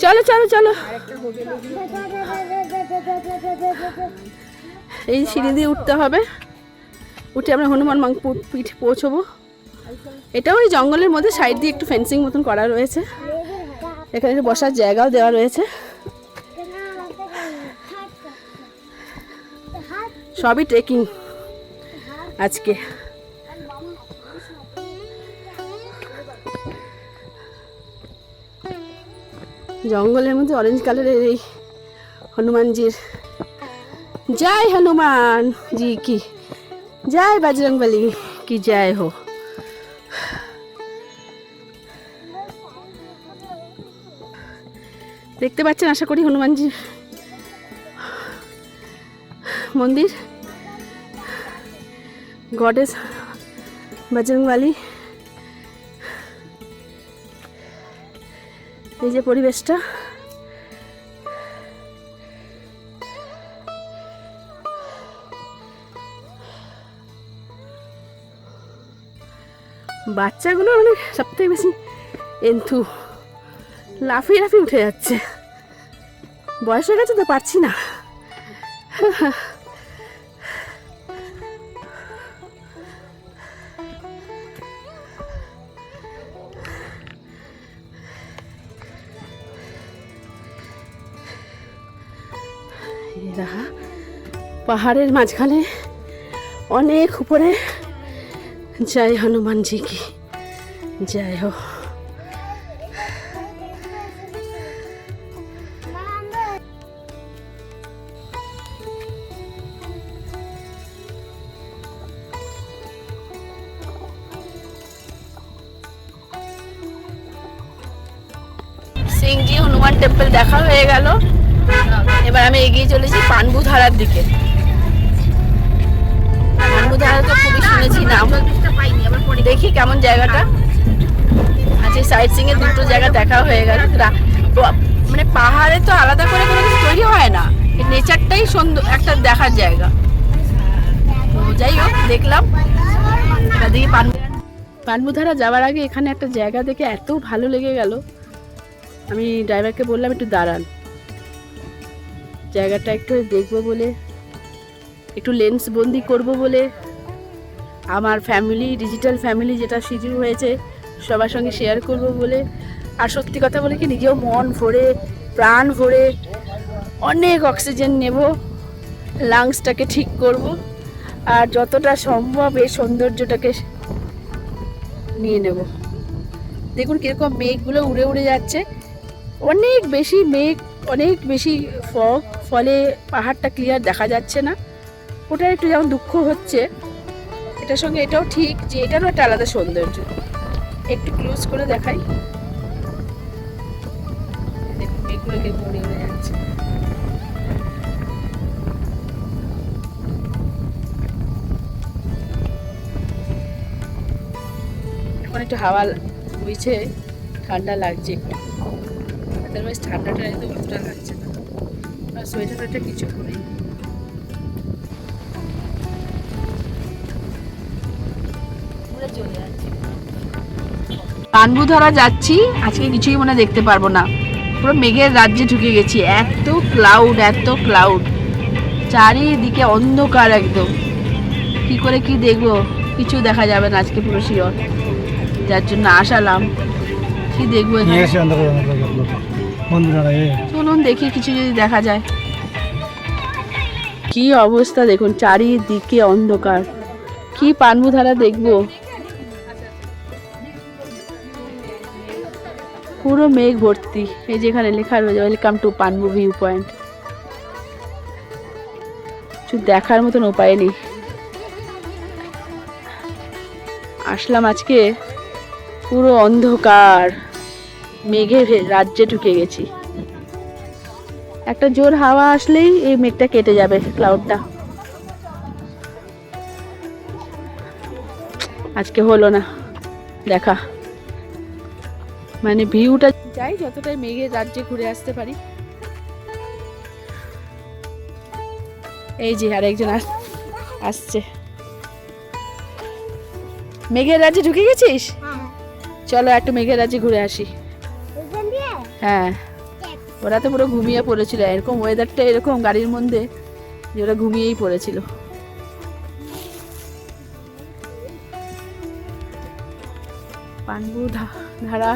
চলো চলো চলো, এই সিঁড়ি দিয়ে উঠতে হবে, উঠে আমরা হনুমান মাঙ্ক পিঠ পৌঁছবো। এটাও ওই জঙ্গলের মধ্যে সাইড দিয়ে একটু ফেন্সিং মতন করা রয়েছে, এখানে বসার জায়গাও দেওয়া রয়েছে। সবই ট্রেকিং আজকে। জঙ্গলের মধ্যে অরেঞ্জ কালারের এই হনুমানজির, জয় হনুমান জি কি জয়, বজরংবলী কি জয় হো। দেখতে পাচ্ছেন আশা করি হনুমানজির মন্দির, গডেস বজরংবলী। এই যে পরিবেশটা, বাচ্চাগুলো মানে সব থেকে বেশি এন্থু, লাফিয়ে লাফিয়ে উঠে যাচ্ছে। বয়স হয়ে গেছে তো পারছি না। পাহাড়ের মাঝখানে অনেক উপরে, জয় হনুমানজি কি জয় হো। সিংজি হনুমান টেম্পল দেখা হয়ে গেল। এবার আমি এগিয়ে চলেছি পানবুধারার দিকে। পানবুধারা তো খুবই শুনেছি নাম, দেখি কেমন জায়গাটা আছে। সাইট সিং এর দুটো জায়গা দেখা হয়ে গেল। মানে পাহাড়ে তো আলাদা করে কোনো কিছু তৈরি হয় না, নেচারটাই সুন্দর একটা দেখার জায়গা। তো যাই হোক, দেখলাম। দেখি পানবুধারা যাওয়ার আগে এখানে একটা জায়গা দেখে এত ভালো লেগে গেল, আমি ড্রাইভারকে বললাম একটু দাঁড়ান, জায়গাটা একটু দেখবো বলে, একটু লেন্স বন্দি করবো বলে। আমার ফ্যামিলি, ডিজিটাল ফ্যামিলি যেটা শিডিউল হয়েছে সবার সঙ্গে শেয়ার করব বলে। আর সত্যি কথা বলে কি, নিজেও মন ভরে প্রাণ ভরে অনেক অক্সিজেন নেব, লাংসটাকে ঠিক করব, আর যতটা সম্ভব এই সৌন্দর্যটাকে নিয়ে নেব। দেখুন কীরকম মেঘগুলো উড়ে উড়ে যাচ্ছে, অনেক বেশি মেঘ, অনেক বেশি ফগ, ফলে পাহাড়টা ক্লিয়ার দেখা যাচ্ছে না। ওটা একটু যেমন দুঃখ হচ্ছে, এটার সঙ্গে এটাও ঠিক যে এটারও একটা আলাদা সৌন্দর্য। একটু ক্লোজ করে দেখাই, দেখুন মেঘগুলোকে পড়ে উড়ে যাচ্ছে। এখন একটু হাওয়া বইছে, ঠান্ডা লাগছে একটু, আদারওয়াইজ ঠান্ডাটা একদম অতটা লাগছে না। আর সোয়েটারটা কিছু করি। পানবুধরা যাচ্ছি, আজকে কিছুই মনে দেখতে পারবো না, পুরো মেঘের রাজ্যে ঢুকে গেছি। এত ক্লাউড, এত ক্লাউড, চারিদিকে অন্ধকার একদম। কি করে কি দেখবো, কিছু দেখা যাবে না আজকে পুরো শিওর, যার জন্য আসালাম। কি দেখবো এখানে? ये से अंदर मंदिर आ रहे हैं। চলুন দেখি কিছু যদি দেখা যায়। কি অবস্থা দেখুন, চারিদিকে অন্ধকার, কি পানবুধারা দেখবো। পুরো মেঘ ভর্তি। এই যেখানে লেখা রয়েছে ওয়েলকাম টু পানবু ভিউ পয়েন্ট। কিছু দেখার মতন উপায় নেই। আসলাম আজকে, পুরো অন্ধকার, মেঘের রাজ্যে ঢুকে গেছি। একটা জোর হাওয়া আসলেই এই মেঘটা কেটে যাবে, ক্লাউডটা। আজকে হলো না দেখা, মানে ভিউটা যাই যতটাই মেঘের রাজ্যে ঘুরে আসতে পারি। এই যে আরেকজন আসছে। মেঘের রাজ্যে ঢুকে গেছিস? চলো একটু মেঘের রাজ্যে ঘুরে আসি। হ্যাঁ, ওরা তো পুরো ঘুমিয়ে পড়েছিল, এরকম ওয়েদারটা এরকম গাড়ির মধ্যে যে ওরা ঘুমিয়েই পড়েছিল। পানবু ধারা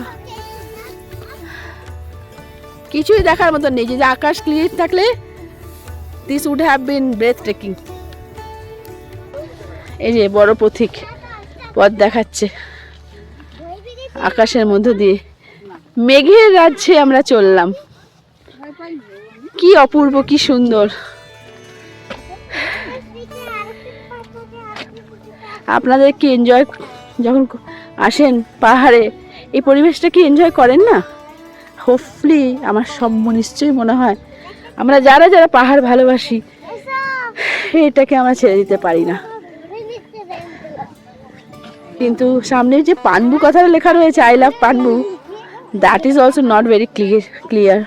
কিছুই দেখার মতন নেই, যে আকাশ ক্লিয়ার থাকলে this would have been breathtaking. এই যে বড় পথিক পথ দেখাচ্ছে আকাশের মধ্য দিয়ে। মেঘের রাজ্যে আমরা চললাম, কি অপূর্ব, কি সুন্দর। আপনাদের কি এনজয়, যখন আসেন পাহাড়ে এই পরিবেশটা কি এনজয় করেন না? হোপফুলি আমার নিশ্চয়ই মনে হয় আমরা যারা যারা পাহাড় ভালোবাসি এটাকে আমরা ছেড়ে দিতে পারি না। কিন্তু সামনে যে পানবু কথাটা লেখা রয়েছে, I love পানবু, that is also not very clear.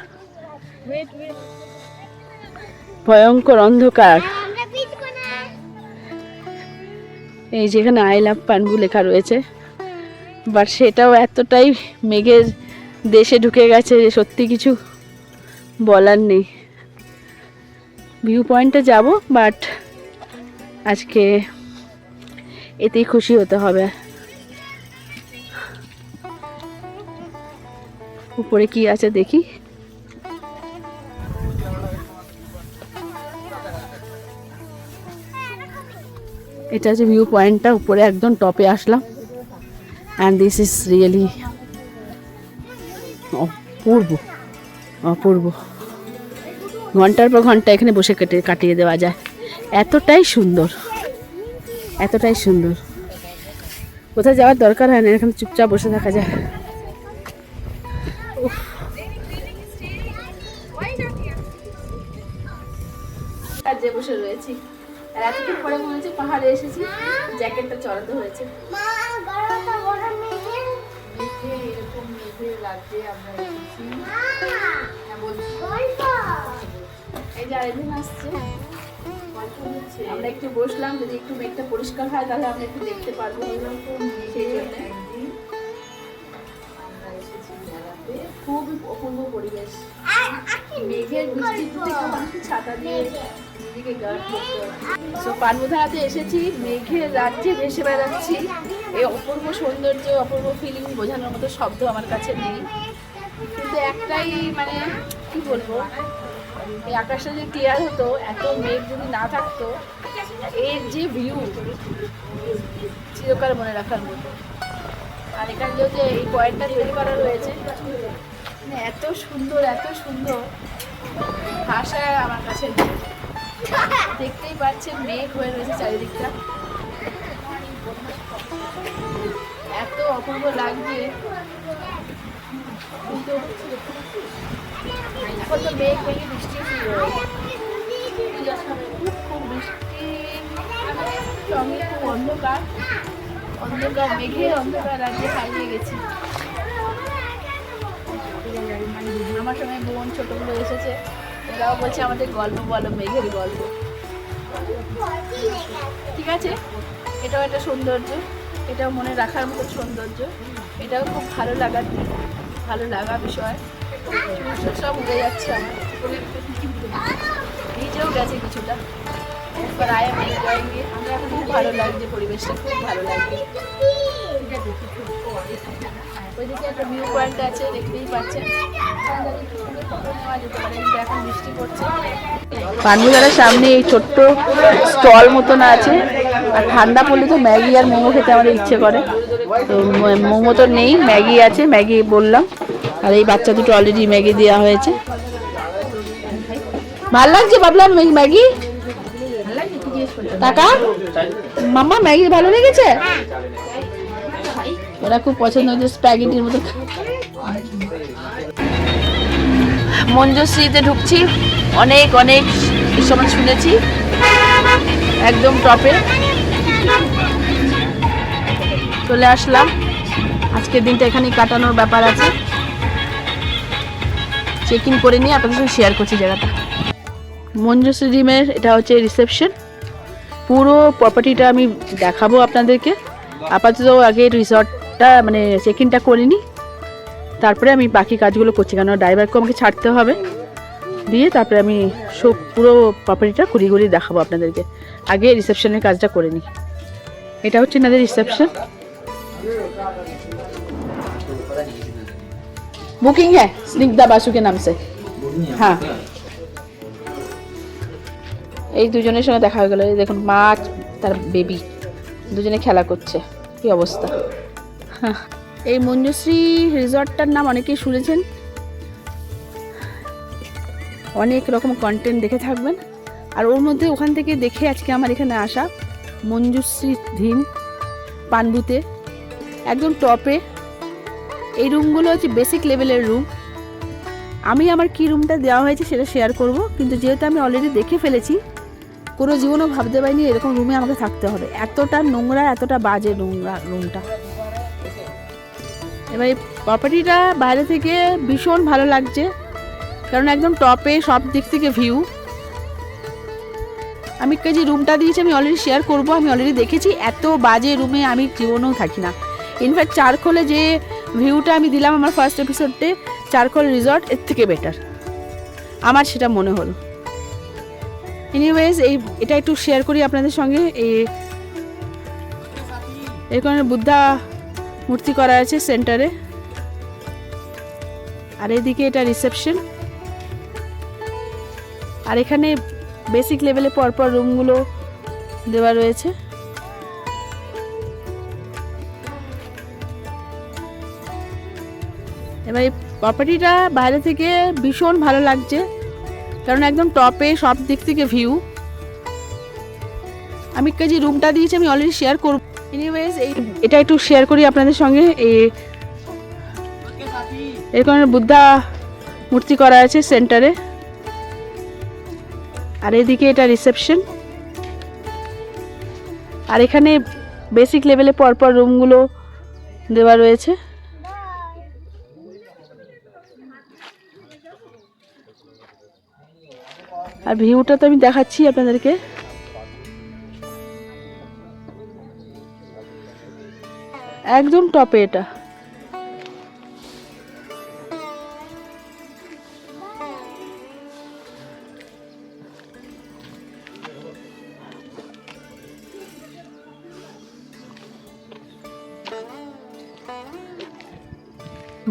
ভয়ঙ্কর অন্ধকার। এই যেখানে আই লাভ পানবু লেখা রয়েছে, বাট সেটাও এতটাই মেঘের দেশে ঢুকে গেছে যে সত্যি কিছু বলার নেই। ভিউ পয়েন্টে যাব, বাট আজকে এতেই খুশি হতে হবে। উপরে কি আছে দেখি। এটা হচ্ছে ভিউ পয়েন্টটা, উপরে একদম টপে আসলাম। অ্যান্ড দিস ইজ রিয়েলি অপূর্ব, অপূর্ব। ঘন্টার পর ঘন্টা এখানে বসে কাটিয়ে দেওয়া যায়, এতটাই সুন্দর, এতটাই সুন্দর। কোথাও যাওয়ার দরকার হয় না, এখানে চুপচাপ বসে থাকা যায়। কাজে বসে রয়েছি, আর এতক্ষণ পরে মনে হচ্ছে পাহাড়ে এসেছি, জ্যাকেটটা চড়াতে হয়েছে। এরকম মেঘের রাজ্যে আমরা এসেছি। এই যে আরেকজন আসছে, আমরা একটু বসলাম, যদি একটু মেঘটা পরিষ্কার হয় তাহলে আমরা একটু দেখতে পারবো। সেই জন্য আমরা এসেছি মেলাতে, খুব অপূর্ব পরিবেশ। মেঘের বৃষ্টিতে একটু ছাতা দিয়ে নিজেকে গার্ড করতে হবে। সো পানবুধারাতে এসেছি, মেঘের রাজ্যে ভেসে বেড়াচ্ছি। এই অপূর্ব সৌন্দর্য, অপূর্ব ফিলিং বোঝানোর মতো শব্দ আমার কাছে নেই। কিন্তু একটাই, মানে কি বলবো, এই আকাশটা যদি ক্লিয়ার হতো, এত মেঘ যদি না থাকতো, এর যে ভিউ চিরকাল মনে রাখার মতো। আর এখানে যেহেতু এই পয়েন্টটা তৈরি করা রয়েছে, মানে এত সুন্দর, এত সুন্দর, ভাষা আমার কাছে নেই। দেখতেই পাচ্ছেন মেঘ হয়ে রয়েছে চারিদিকটা, এত অপূর্ব লাগছে। কিন্তু এখন তো মেঘ মেঘে বৃষ্টি শুরু হয়েছে, খুব বৃষ্টি সঙ্গে খুব অন্ধকার, অন্ধকার মেঘে অন্ধকার রাজ্যে হারিয়ে গেছি। আমার সঙ্গে বোন ছোটগুলো এসেছে, ওরাও বলছে আমাদের গল্প বলো, মেঘের গল্প। ঠিক আছে, এটাও একটা সৌন্দর্য, এটাও মনে রাখার মতো সৌন্দর্য, এটাও খুব ভালো লাগা বিষয়। সব উড়ে যাচ্ছে আমার, নিজেও গেছে কিছুটা। এরপর আয় মেঘ জয় গিয়ে আমরা এখন খুব ভালো লাগছে, পরিবেশটা খুব ভালো লাগছে। ওইদিকে একটা ভিউ পয়েন্ট আছে, দেখতেই পাচ্ছেন, নেওয়া যেতে পারে, কিন্তু এখন বৃষ্টি পড়ছে। পানগুজারের সামনে এই ছোট্ট স্টল মতন আছে, আর ঠান্ডা পড়লে তো ম্যাগি আর মোমো খেতে আমাদের ইচ্ছে করে। তো মোমো তো নেই, ম্যাগি আছে, ম্যাগি বললাম। আর এই বাচ্চা দুটো অলরেডি ম্যাগি দেওয়া হয়েছে। ভাল লাগছে বাবলার ম্যাগি? টাকা মাম্মা ম্যাগি ভালো লেগেছে? ওরা খুব পছন্দ হচ্ছে, স্প্যাগেটির মতো। মঞ্জুশ্রীতে ঢুকছি, অনেক অনেক এই সময় শুনেছি, একদম টপে চলে আসলাম। আজকের দিনটা এখানেই কাটানোর ব্যাপার আছে। চেক ইন করে নিয়ে আপনাদের সাথে শেয়ার করছি জায়গাটা। মঞ্জুশ্রী জিমের এটা হচ্ছে রিসেপশন। পুরো প্রপার্টিটা আমি দেখাবো আপনাদেরকে। আপাতত আগে রিসর্টটা মানে চেক ইনটা করে নিই, তারপরে আমি বাকি কাজগুলো করছি, কারণ ড্রাইভারকে আমাকে ছাড়তে হবে, দিয়ে তারপরে আমি সব পুরো প্রপার্টিটা ঘুরিয়ে ঘুরিয়ে দেখাবো আপনাদেরকে। আগে রিসেপশনের কাজটা করে নিই। এটা হচ্ছে এনাদের রিসেপশন। বুকিং হ্যাঁ স্নিগ্ধা বাসু কে নাম সে। হ্যাঁ, এই দুজনের সঙ্গে দেখা হয়ে গেল। এই দেখুন মা তার বেবি দুজনে খেলা করছে, কি অবস্থা। এই মঞ্জুশ্রী রিসর্টটার নাম অনেকেই শুনেছেন, অনেক রকম কন্টেন্ট দেখে থাকবেন। আর ওর মধ্যে ওখান থেকে দেখে আজকে আমার এখানে আসা। মঞ্জুশ্রী ধীম পানবুতে একদম টপে। এই রুমগুলো হচ্ছে বেসিক লেভেলের রুম। আমি আমার কি রুমটা দেওয়া হয়েছে সেটা শেয়ার করব, কিন্তু যেহেতু আমি অলরেডি দেখে ফেলেছি, কোনো জীবনও ভাবতে পারিনি এরকম রুমে আমাকে থাকতে হবে। এতটা নোংরা, এতটা বাজে নোংরা রুমটা। এবার এই প্রপার্টিটা বাইরে থেকে ভীষণ ভালো লাগছে, কারণ একদম টপে, সব দিক থেকে ভিউ। আমি যে রুমটা দিয়েছি আমি অলরেডি শেয়ার করব, আমি অলরেডি দেখেছি। এত বাজে রুমে আমি জীবনেও থাকি না। ইনফ্যাক্ট চারখোলে যে ভিউটা আমি দিলাম আমার ফার্স্ট এপিসোডে, চারখোল রিসর্ট এর থেকে বেটার আমার সেটা মনে হলো। এনিওয়েজ এটা একটু শেয়ার করি আপনাদের সঙ্গে। এই কারণে বুদ্ধা মূর্তি করা আছে সেন্টারে, আর এদিকে এটা রিসেপশন। আর এখানে বেসিক লেভেলে পরপর রুমগুলো দেওয়া রয়েছে। এবার এই প্রপার্টিটা বাইরে থেকে ভীষণ ভালো লাগছে, কারণ একদম টপে, সব দিক থেকে ভিউ। আমি যে রুমটা দিয়েছি আমি অলরেডি শেয়ার করব। এনিওয়েজ এটা একটু শেয়ার করি আপনাদের সঙ্গে। এর কারণে বুদ্ধা মূর্তি করা আছে সেন্টারে, আর এদিকে এটা রিসেপশন। আর এখানে বেসিক লেভেলে পরপর রুমগুলো দেওয়া রয়েছে। আর ভিউটা তো আমি দেখাচ্ছি আপনাদেরকে। একদম টপে এটা।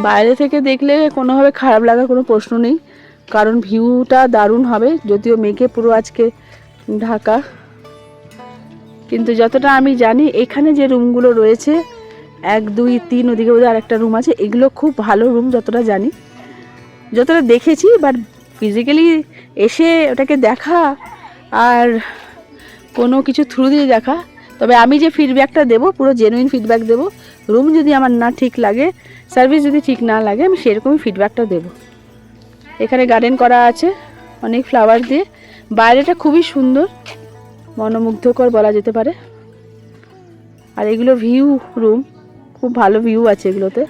বাইরে থেকে দেখলে কোনোভাবে খারাপ লাগার কোনো প্রশ্ন নেই, কারণ ভিউটা দারুণ হবে। যদিও মেঘে পুরো আজকে ঢাকা, কিন্তু যতটা আমি জানি এখানে যে রুমগুলো রয়েছে 1, 2, 3, ওদিকে বোধহয় আরেকটা রুম আছে, এগুলো খুব ভালো রুম যতটা জানি, যতটা দেখেছি। বাট ফিজিক্যালি এসে ওটাকে দেখা আর কোনো কিছু থ্রু দিয়ে দেখা। তবে আমি যে ফিডব্যাকটা দেবো পুরো জেনুইন ফিডব্যাক দেবো। রুম যদি আমার না ঠিক লাগে, সার্ভিস যদি ঠিক না লাগে, আমি সেরকমই ফিডব্যাকটা দেবো। এখানে গার্ডেন করা আছে অনেক ফ্লাওয়ার দিয়ে, বাইরেটা খুবই সুন্দর, মনোমুগ্ধকর বলা যেতে পারে। আর এগুলো ভিউ রুম, খুব ভালো ভিউ আছে এগুলোতে।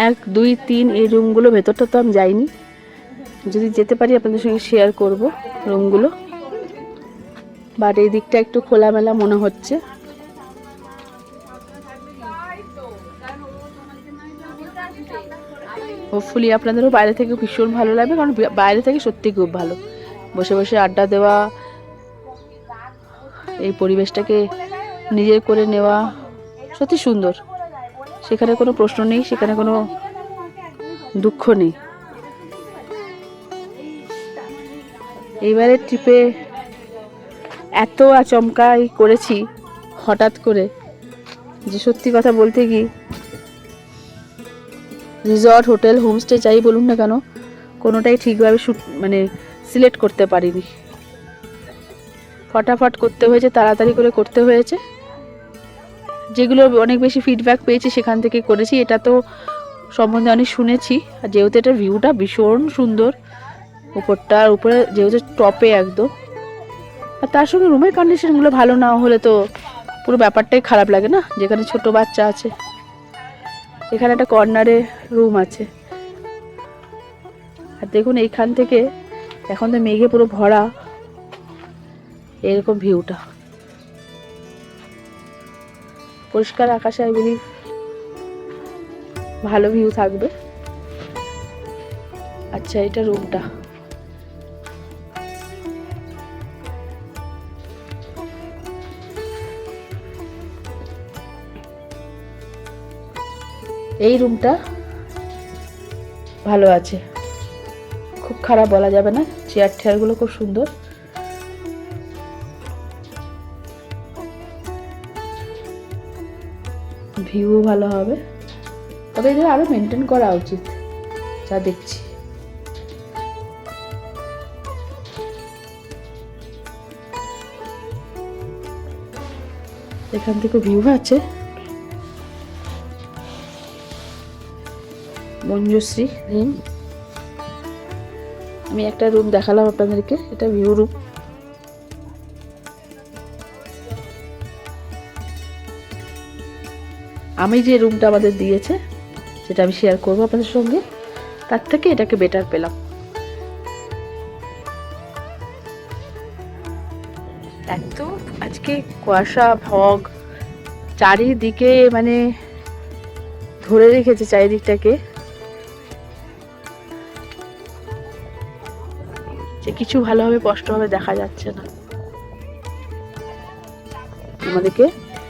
1, 2, 3 এই রুমগুলো ভেতরটা তো আমি যাইনি, যদি যেতে পারি আপনাদের সঙ্গে শেয়ার করব রুমগুলো। বাট এই দিকটা একটু খোলামেলা মনে হচ্ছে। হোপফুলি আপনাদেরও বাইরে থেকে ভীষণ ভালো লাগবে, কারণ বাইরে থেকে সত্যি খুব ভালো বসে বসে আড্ডা দেওয়া, এই পরিবেশটাকে নিজের করে নেওয়া সত্যি সুন্দর। সেখানে কোনো প্রশ্ন নেই, সেখানে কোনো দুঃখ নেই। এইবারের ট্রিপে এত আচমকাই করেছি হঠাৎ করে, যে সত্যি কথা বলতে কি রিসর্ট, হোটেল, হোমস্টে যাই বলুন না কেন, কোনোটাই ঠিকভাবে সিলেক্ট করতে পারিনি। ফটাফট করতে হয়েছে, তাড়াতাড়ি করে করতে হয়েছে। যেগুলো অনেক বেশি ফিডব্যাক পেয়েছি সেখান থেকে করেছি। এটা তো সম্বন্ধে অনেক শুনেছি, আর যেহেতু এটার ভিউটা ভীষণ সুন্দর, উপরটার উপরে যেহেতু টপে একদম, আর তার সঙ্গে রুমের কন্ডিশনগুলো ভালো না হলে তো পুরো ব্যাপারটাই খারাপ লাগে না, যেখানে ছোট বাচ্চা আছে। এখানে একটা কর্নারে রুম আছে, আর দেখুন এইখান থেকে এখন তো মেঘে পুরো ভরা, এরকম ভিউটা। পরিষ্কার আকাশে আই বিলিভ ভালো ভিউ থাকবে। আচ্ছা, এটা রুমটা। এই রুমটা ভালো আছে, খুব খারাপ বলা যাবে না। চেয়ার টেয়ারগুলো খুব সুন্দর। ভিউ ভালো হবে, তবে এদের আরো মেনটেন করা উচিত যা দেখছি। এখান থেকে ভিউ আছে মঞ্জুশ্রী রুম। আমি একটা রুম দেখালাম আপনাদেরকে, এটা ভিউ রুম। আমি যে রুমটা আমাদের দিয়েছে সেটা আমি শেয়ার করবো আপনাদের সঙ্গে, তার থেকে এটাকে বেটার পেলাম। এত আজকে কুয়াশা ফগ চারিদিকে, ধরে রেখেছে চারিদিকটাকে, যে কিছু ভালোভাবে স্পষ্টভাবে দেখা যাচ্ছে না। আমাদেরকে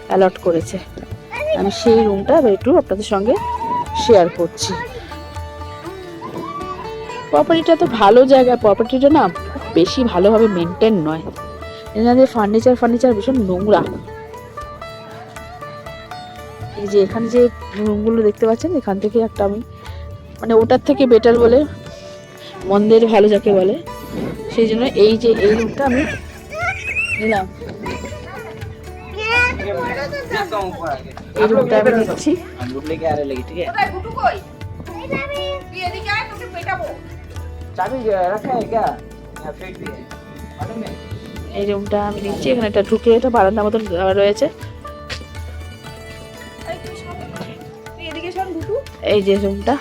অ্যালট করেছে, আমি সেই রুমটা একটু আপনাদের সঙ্গে শেয়ার করছি। প্রপার্টিটা তো ভালো জায়গা, প্রপার্টিটা না বেশি ভালোভাবে মেনটেন নয়। এনাদের ফার্নিচার ভীষণ নোংরা। এই যে এখানে যে রুমগুলো দেখতে পাচ্ছেন, এখান থেকে একটা আমি ওটার থেকে বেটার বলে, মন্দের ভালো যাকে বলে, সেই জন্য এই রুমটা আমি নিলাম। এই রুমটা আমি নিচ্ছি। এই রুমটা আমি নিচ্ছি। এখানে একটা ঢুকে একটা বারান্দা মতন রয়েছে। এই যে রুমটা,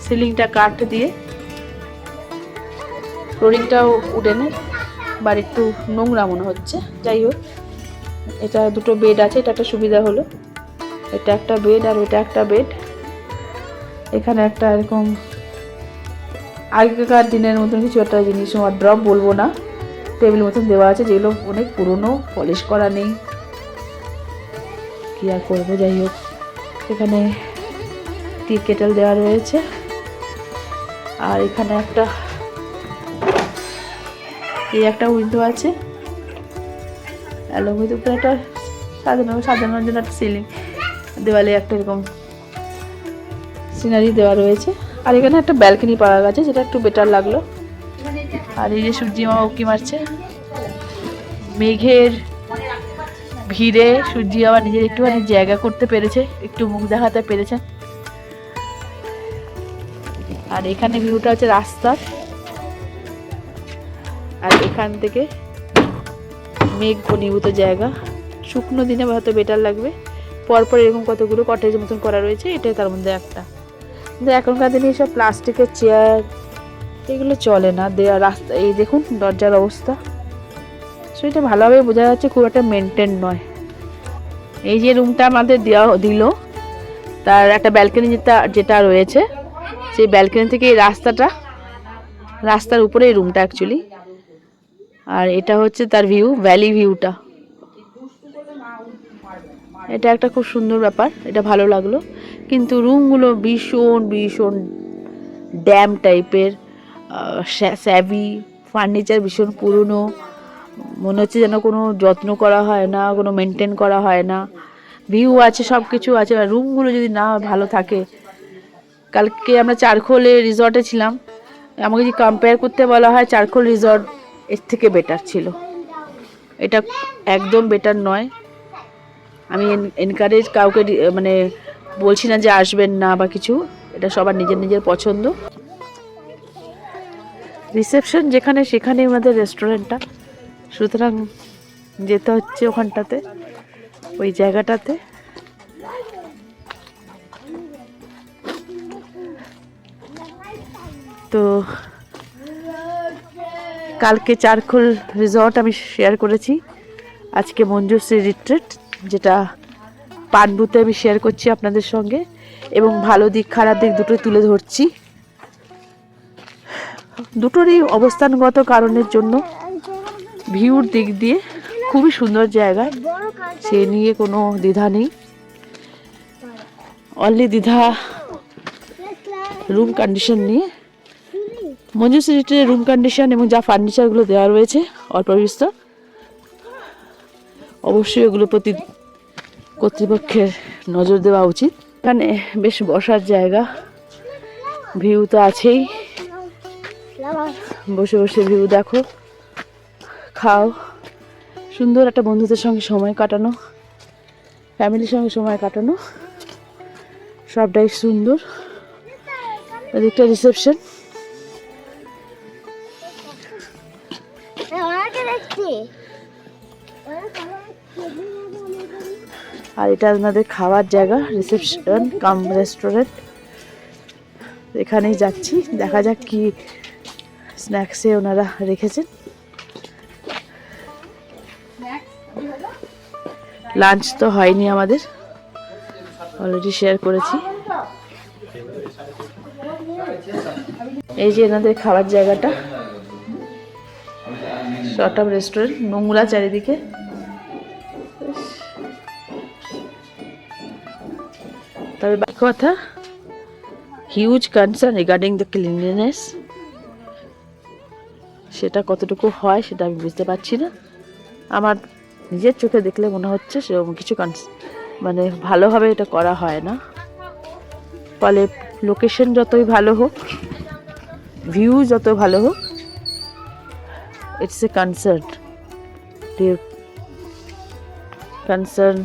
সিলিংটা কাঠ দিয়ে, ফ্লোরিংটাও উডেনের, বাড়ি একটু নোংরা মনে হচ্ছে। যাই হোক, এটা দুটো বেড আছে, এটা একটা সুবিধা হলো। এটা একটা বেড আর এটা একটা বেড। এখানে একটা এরকম আগেকার দিনের মতন কিছু একটা জিনিস, ড্রপ বলবো না, টেবিল মতন দেওয়া আছে, যেগুলো অনেক পুরনো, পলিশ করা নেই, কি আর করবো। যাই হোক, এখানে টি কেটেল দেওয়া রয়েছে, আর এখানে একটা উইন্ডো আছে, উপরে একটা সাজানোর জন্য একটা সিলিং, দেওয়ালে একটা এরকম সিনারি দেওয়া রয়েছে। আর এখানে একটা ব্যালকনি পাওয়া গেছে, যেটা একটু বেটার লাগলো। আর এই যে সূর্যি মামা উঁকি মারছে, মেঘের ভিড়ে সূর্যি আবার নিজের একটুখানি জায়গা করতে পেরেছে, একটু মুখ দেখাতে পেরেছে। আর এখানে ভিউটা হচ্ছে রাস্তার, আর এখান থেকে মেঘ ঘনীভূত জায়গা। শুকনো দিনে হয়তো বেটার লাগবে, পরপর এরকম কতগুলো কটেজ মতন করা রয়েছে, এটাই তার মধ্যে একটা। কিন্তু এখনকার দিনে এইসব প্লাস্টিকের চেয়ার এগুলো চলে না, দেওয়া রাস্তা। এই দেখুন দরজার অবস্থা, সেটা ভালোভাবে বোঝা যাচ্ছে খুব একটা মেনটেন নয়। এই যে রুমটা আমাদের দিল, তার একটা ব্যালকনি যেটা রয়েছে, সেই ব্যালকনি থেকে এই রাস্তার উপরে এই রুমটা অ্যাকচুয়ালি। আর এটা হচ্ছে তার ভিউ, ভ্যালি ভিউটা। এটা একটা খুব সুন্দর ব্যাপার, এটা ভালো লাগলো। কিন্তু রুমগুলো ভীষণ ভীষণ ড্যাম টাইপের, স্যাভি ফার্নিচার, ভীষণ পুরনো, মনে হচ্ছে যেন কোনো যত্ন করা হয় না, কোনো মেনটেন করা হয় না। ভিউ আছে, সব কিছু আছে, রুমগুলো যদি না ভালো থাকে। কালকে আমরা চারখোলে রিসর্টে ছিলাম, আমাকে যদি কম্পেয়ার করতে বলা হয়, চারখোল রিসর্ট এর থেকে বেটার ছিল। এটা একদম বেটার নয়। আমি এনকারেজ কাউকে মানে বলছি না যে আসবেন না বা কিছু, এটা সবার নিজের নিজের পছন্দ। রিসেপশন যেখানে, সেখানে আমাদের রেস্টুরেন্টটা, সুতরাং যেতে হচ্ছে ওখানটাতে, ওই জায়গাটাতে। তো কালকে চারখোল রিসর্ট আমি শেয়ার করেছি, আজকে মঞ্জুশ্রী রিট্রিট, যেটা পানবুতে আমি শেয়ার করছি আপনাদের সঙ্গে, এবং ভালো দিক খারাপ দিক দুটোই তুলে ধরছি। দুটোরই অবস্থানগত কারণের জন্য ভিউর দিক দিয়ে খুবই সুন্দর জায়গা, সে নিয়ে কোনো দ্বিধা নেই। অনলি দ্বিধা রুম কন্ডিশন নিয়ে। মঞ্জুশ্রী রিট্রিটের রুম কন্ডিশন এবং যা ফার্নিচারগুলো দেওয়া রয়েছে অল্প বিস্তর, অবশ্যই এগুলো প্রতি কর্তৃপক্ষের নজর দেওয়া উচিত। এখানে বেশ বসার জায়গা, ভিউ তো আছেই, বসে বসে ভিউ দেখো, খাও। সুন্দর একটা বন্ধুদের সঙ্গে সময় কাটানো, ফ্যামিলির সঙ্গে সময় কাটানো, সবটাই সুন্দর। এদিকটা রিসেপশন, আর এটা আপনাদের খাওয়ার জায়গা, রিসেপশন কাম রেস্টুরেন্ট। এখানেই যাচ্ছি, দেখা যাক কি স্ন্যাক্সে ওনারা রেখেছেন। লাঞ্চ তো হয়নি আমাদের, অলরেডি শেয়ার করেছি। এই যে এনাদের খাবার জায়গাটা, শর্ট আপ রেস্টুরেন্ট, নোংরা চারিদিকে। তবে কথা, huge concern regarding the cleanliness, সেটা কতটুকু হয় সেটা আমি বুঝতে পারছি না। আমার নিজের চোখে দেখলে মনে হচ্ছে সেরকম কিছু মানে ভালোভাবে এটা করা হয় না। ফলে লোকেশন যতই ভালো হোক, ভিউ যত ভালো হোক, it's a concern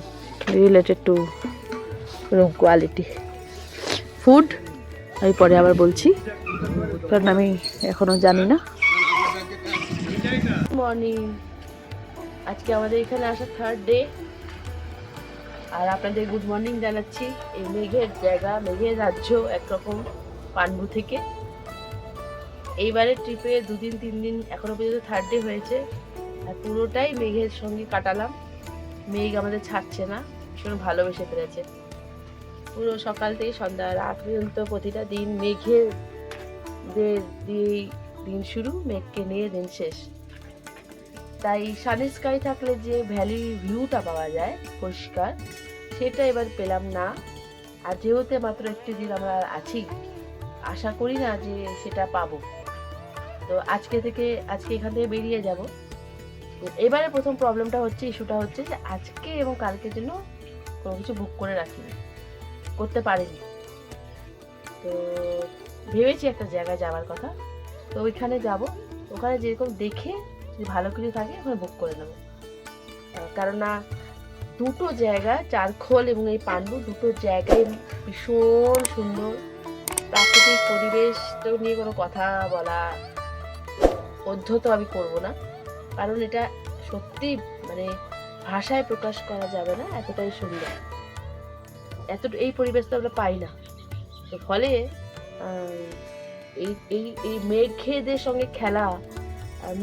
related to room quality. Food আমি পরে আবার বলছি, কারণ আমি এখনো জানি না। মর্নিং, আজকে আমাদের এখানে আসা 3rd ডে, আর আপনাদের গুড মর্নিং জানাচ্ছি এই মেঘের জায়গা, মেঘের রাজ্য একরকম পানবু থেকে। এইবারে ট্রিপে 2 দিন 3 দিন এখনো পর্যন্ত 3rd ডে হয়েছে, আর পুরোটাই মেঘের সঙ্গে কাটালাম। মেঘ আমাদের ছাড়ছে না, ভীষণ ভালোবেসে ফেলেছে। পুরো সকাল থেকে সন্ধ্যা রাত পর্যন্ত প্রতিটা দিন মেঘের দিয়েই দিন শুরু, মেঘকে নিয়ে দিন শেষ। তাই সানি স্কাই থাকলে যে ভ্যালি ভিউটা পাওয়া যায় পরিষ্কার, সেটা এবার পেলাম না। আর যেহেতু মাত্র একটি দিন আমরা আছি, আশা করি না যে সেটা পাবো। তো আজকে এখান থেকে বেরিয়ে যাব। এবারে প্রথম প্রবলেমটা হচ্ছে, ইস্যুটা হচ্ছে যে আজকে এবং কালকের জন্য কোনো কিছু বুক করে রাখিনি, করতে পারিনি। তো ভেবেছি একটা জায়গায় যাওয়ার কথা, তো ওইখানে যাব, ওখানে যেরকম দেখে যদি ভালো কিছু থাকে ওখানে বুক করে নেব। কারণ না, দুটো জায়গা চারখোল এবং এই পাণ্ডু দুটো জায়গায় ভীষণ সুন্দর প্রাকৃতিক পরিবেশ। তো নিয়ে কোনো কথা বলা অধ্যত আমি করব না, কারণ এটা সত্যি মানে ভাষায় প্রকাশ করা যাবে না, এতটাই সুন্দর। এই পরিবেশ তো আমরা পাই না। তো ফলে এই এই এই মেঘেদের সঙ্গে খেলা,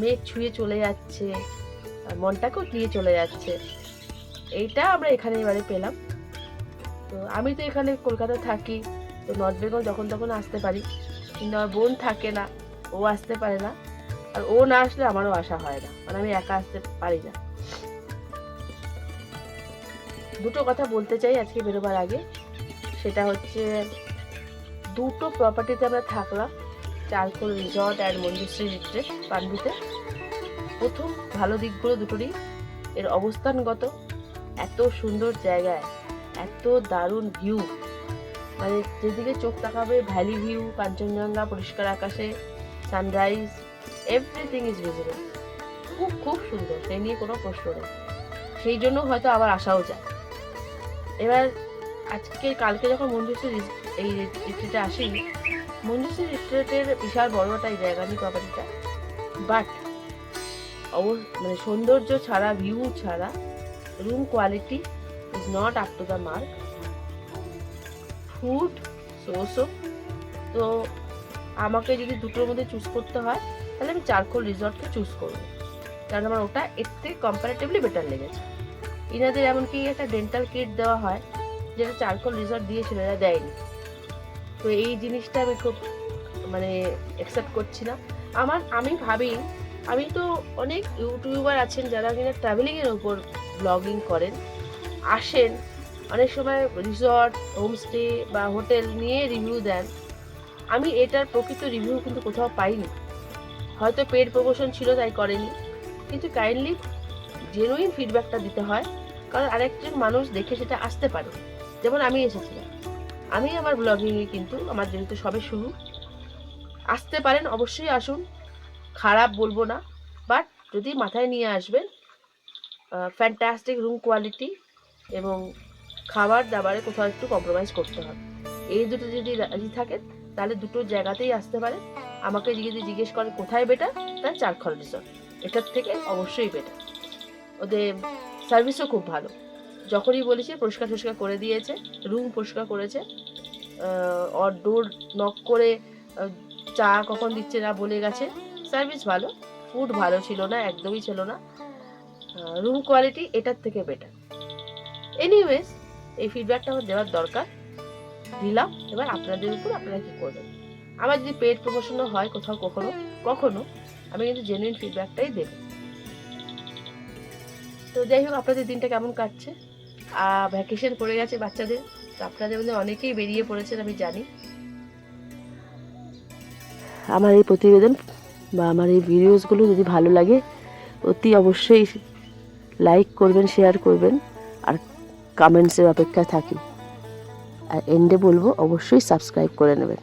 মেঘ ছুঁয়ে চলে যাচ্ছে, মনটাকেও নিয়ে চলে যাচ্ছে, এইটা আমরা এখানে এবারে পেলাম। তো আমি তো এখানে কলকাতা থাকি, তো নর্থ বেঙ্গল যখন তখন আসতে পারি, কিন্তু আমার বোন থাকে না, ও আসতে পারে না, আর ও না আসলে আমারও আসা হয় না, মানে আমি একা আসতে পারি না। দুটো কথা বলতে চাই আজকে বেরোবার আগে, সেটা হচ্ছে দুটো প্রপার্টিতে আমরা থাকলাম, Charkhol resort and Manjushree retreat পাণ্ডুতে। প্রথম ভালো দিকগুলো দুটোরই, এর অবস্থানগত, এত সুন্দর জায়গায়, এত দারুণ ভিউ, মানে যেদিকে চোখ তাকাবে ভ্যালি ভিউ, কাঞ্চনজঙ্ঘা, পরিষ্কার আকাশে সানরাইজ, এভরিথিং ইজ ভিজিবল। খুব খুব সুন্দর, সেই নিয়ে কোনো প্রশ্ন নেই। সেই জন্য হয়তো আবার আসাও যায়। এবার আজকে কালকে যখন মঞ্জুশ্রী এই রিট্রিটে আসি, মঞ্জুশ্রী রিট্রিটের বিশাল বড় একটা জায়গা নিয়ে প্রপার্টিটা, বাট মানে সৌন্দর্য ছাড়া, ভিউ ছাড়া, room quality is not up to the mark, food so so. তো আমাকে যদি দুটোর মধ্যে চুজ করতে হয় তাহলে আমি চারখোল রিসর্টকে চুজ করবো, কারণ আমার ওটা এর থেকে কম্পারেটিভলি বেটার লেগেছে। ইনাদের এমনকি একটা ডেন্টাল কিট দেওয়া হয়, যেটা চারখোল রিসর্ট দিয়েছিল, এরা দেয়নি। তো এই জিনিসটা আমি খুব মানে অ্যাকসেপ্ট করছি না। আমি ভাবি, আমি তো অনেক ইউটিউবার আছেন যারা কিনা ট্রাভেলিংয়ের উপর ব্লগিং করেন, আসেন, অনেক সময় রিসর্ট, হোমস্টে বা হোটেল নিয়ে রিভিউ দেন। আমি এটার প্রকৃত রিভিউ কিন্তু কোথাও পাইনি, হয়তো পেড প্রমোশন ছিল তাই করেনি, কিন্তু কাইন্ডলি জেনুইন ফিডব্যাকটা দিতে হয়, কারণ আরেকজন মানুষ দেখে সেটা আসতে পারে। যেমন আমি এসেছিলাম, আমি আমার ব্লগিংয়ে কিন্তু আমার যেহেতু সবে শুরু, আসতে পারেন, অবশ্যই আসুন, খারাপ বলবো না, বাট যদি মাথায় নিয়ে আসবেন ফ্যান্টাস্টিক রুম কোয়ালিটি এবং খাবার দাবারে কোথাও একটু কম্প্রোমাইজ করতে হবে, এই দুটো যদি রাজি থাকেন তাহলে দুটো জায়গাতেই আসতে পারেন। আমাকে যদি জিজ্ঞেস করেন কোথায় বেটার, তাহলে চারখোল রিসর্ট এটার থেকে অবশ্যই বেটার। ওদের সার্ভিসও খুব ভালো, যখনই বলেছি পরিষ্কার করে দিয়েছে, রুম পরিষ্কার করেছে, ডোর নক করে চা কখন দিচ্ছে না বলে গেছে, সার্ভিস ভালো, ফুড ভালো ছিল না, একদমই ছিল না, রুম কোয়ালিটি এটার থেকে বেটার। এনিওয়েজ, এই ফিডব্যাকটা আমার দেওয়ার দরকার, দিলাম। এবার আপনাদের উপর, আপনারা কি করবেন। আমার যদি পেড প্রমোশনও হয় কোথাও কখনো আমি কিন্তু জেনুইন ফিডব্যাকটাই দেব। তো যাই হোক, আপনাদের দিনটা কেমন কাটছে? ভ্যাকেশন পড়ে গেছে বাচ্চাদের, তো আপনাদের মধ্যে অনেকেই বেরিয়ে পড়েছেন আমি জানি। আমার এই প্রতিবেদন বা আমার এই ভিডিওসগুলো যদি ভালো লাগে অতি অবশ্যই লাইক করবেন, শেয়ার করবেন, আর কমেন্টসের অপেক্ষায় থাকি। আর এন্ডে বলবো অবশ্যই সাবস্ক্রাইব করে নেবেন।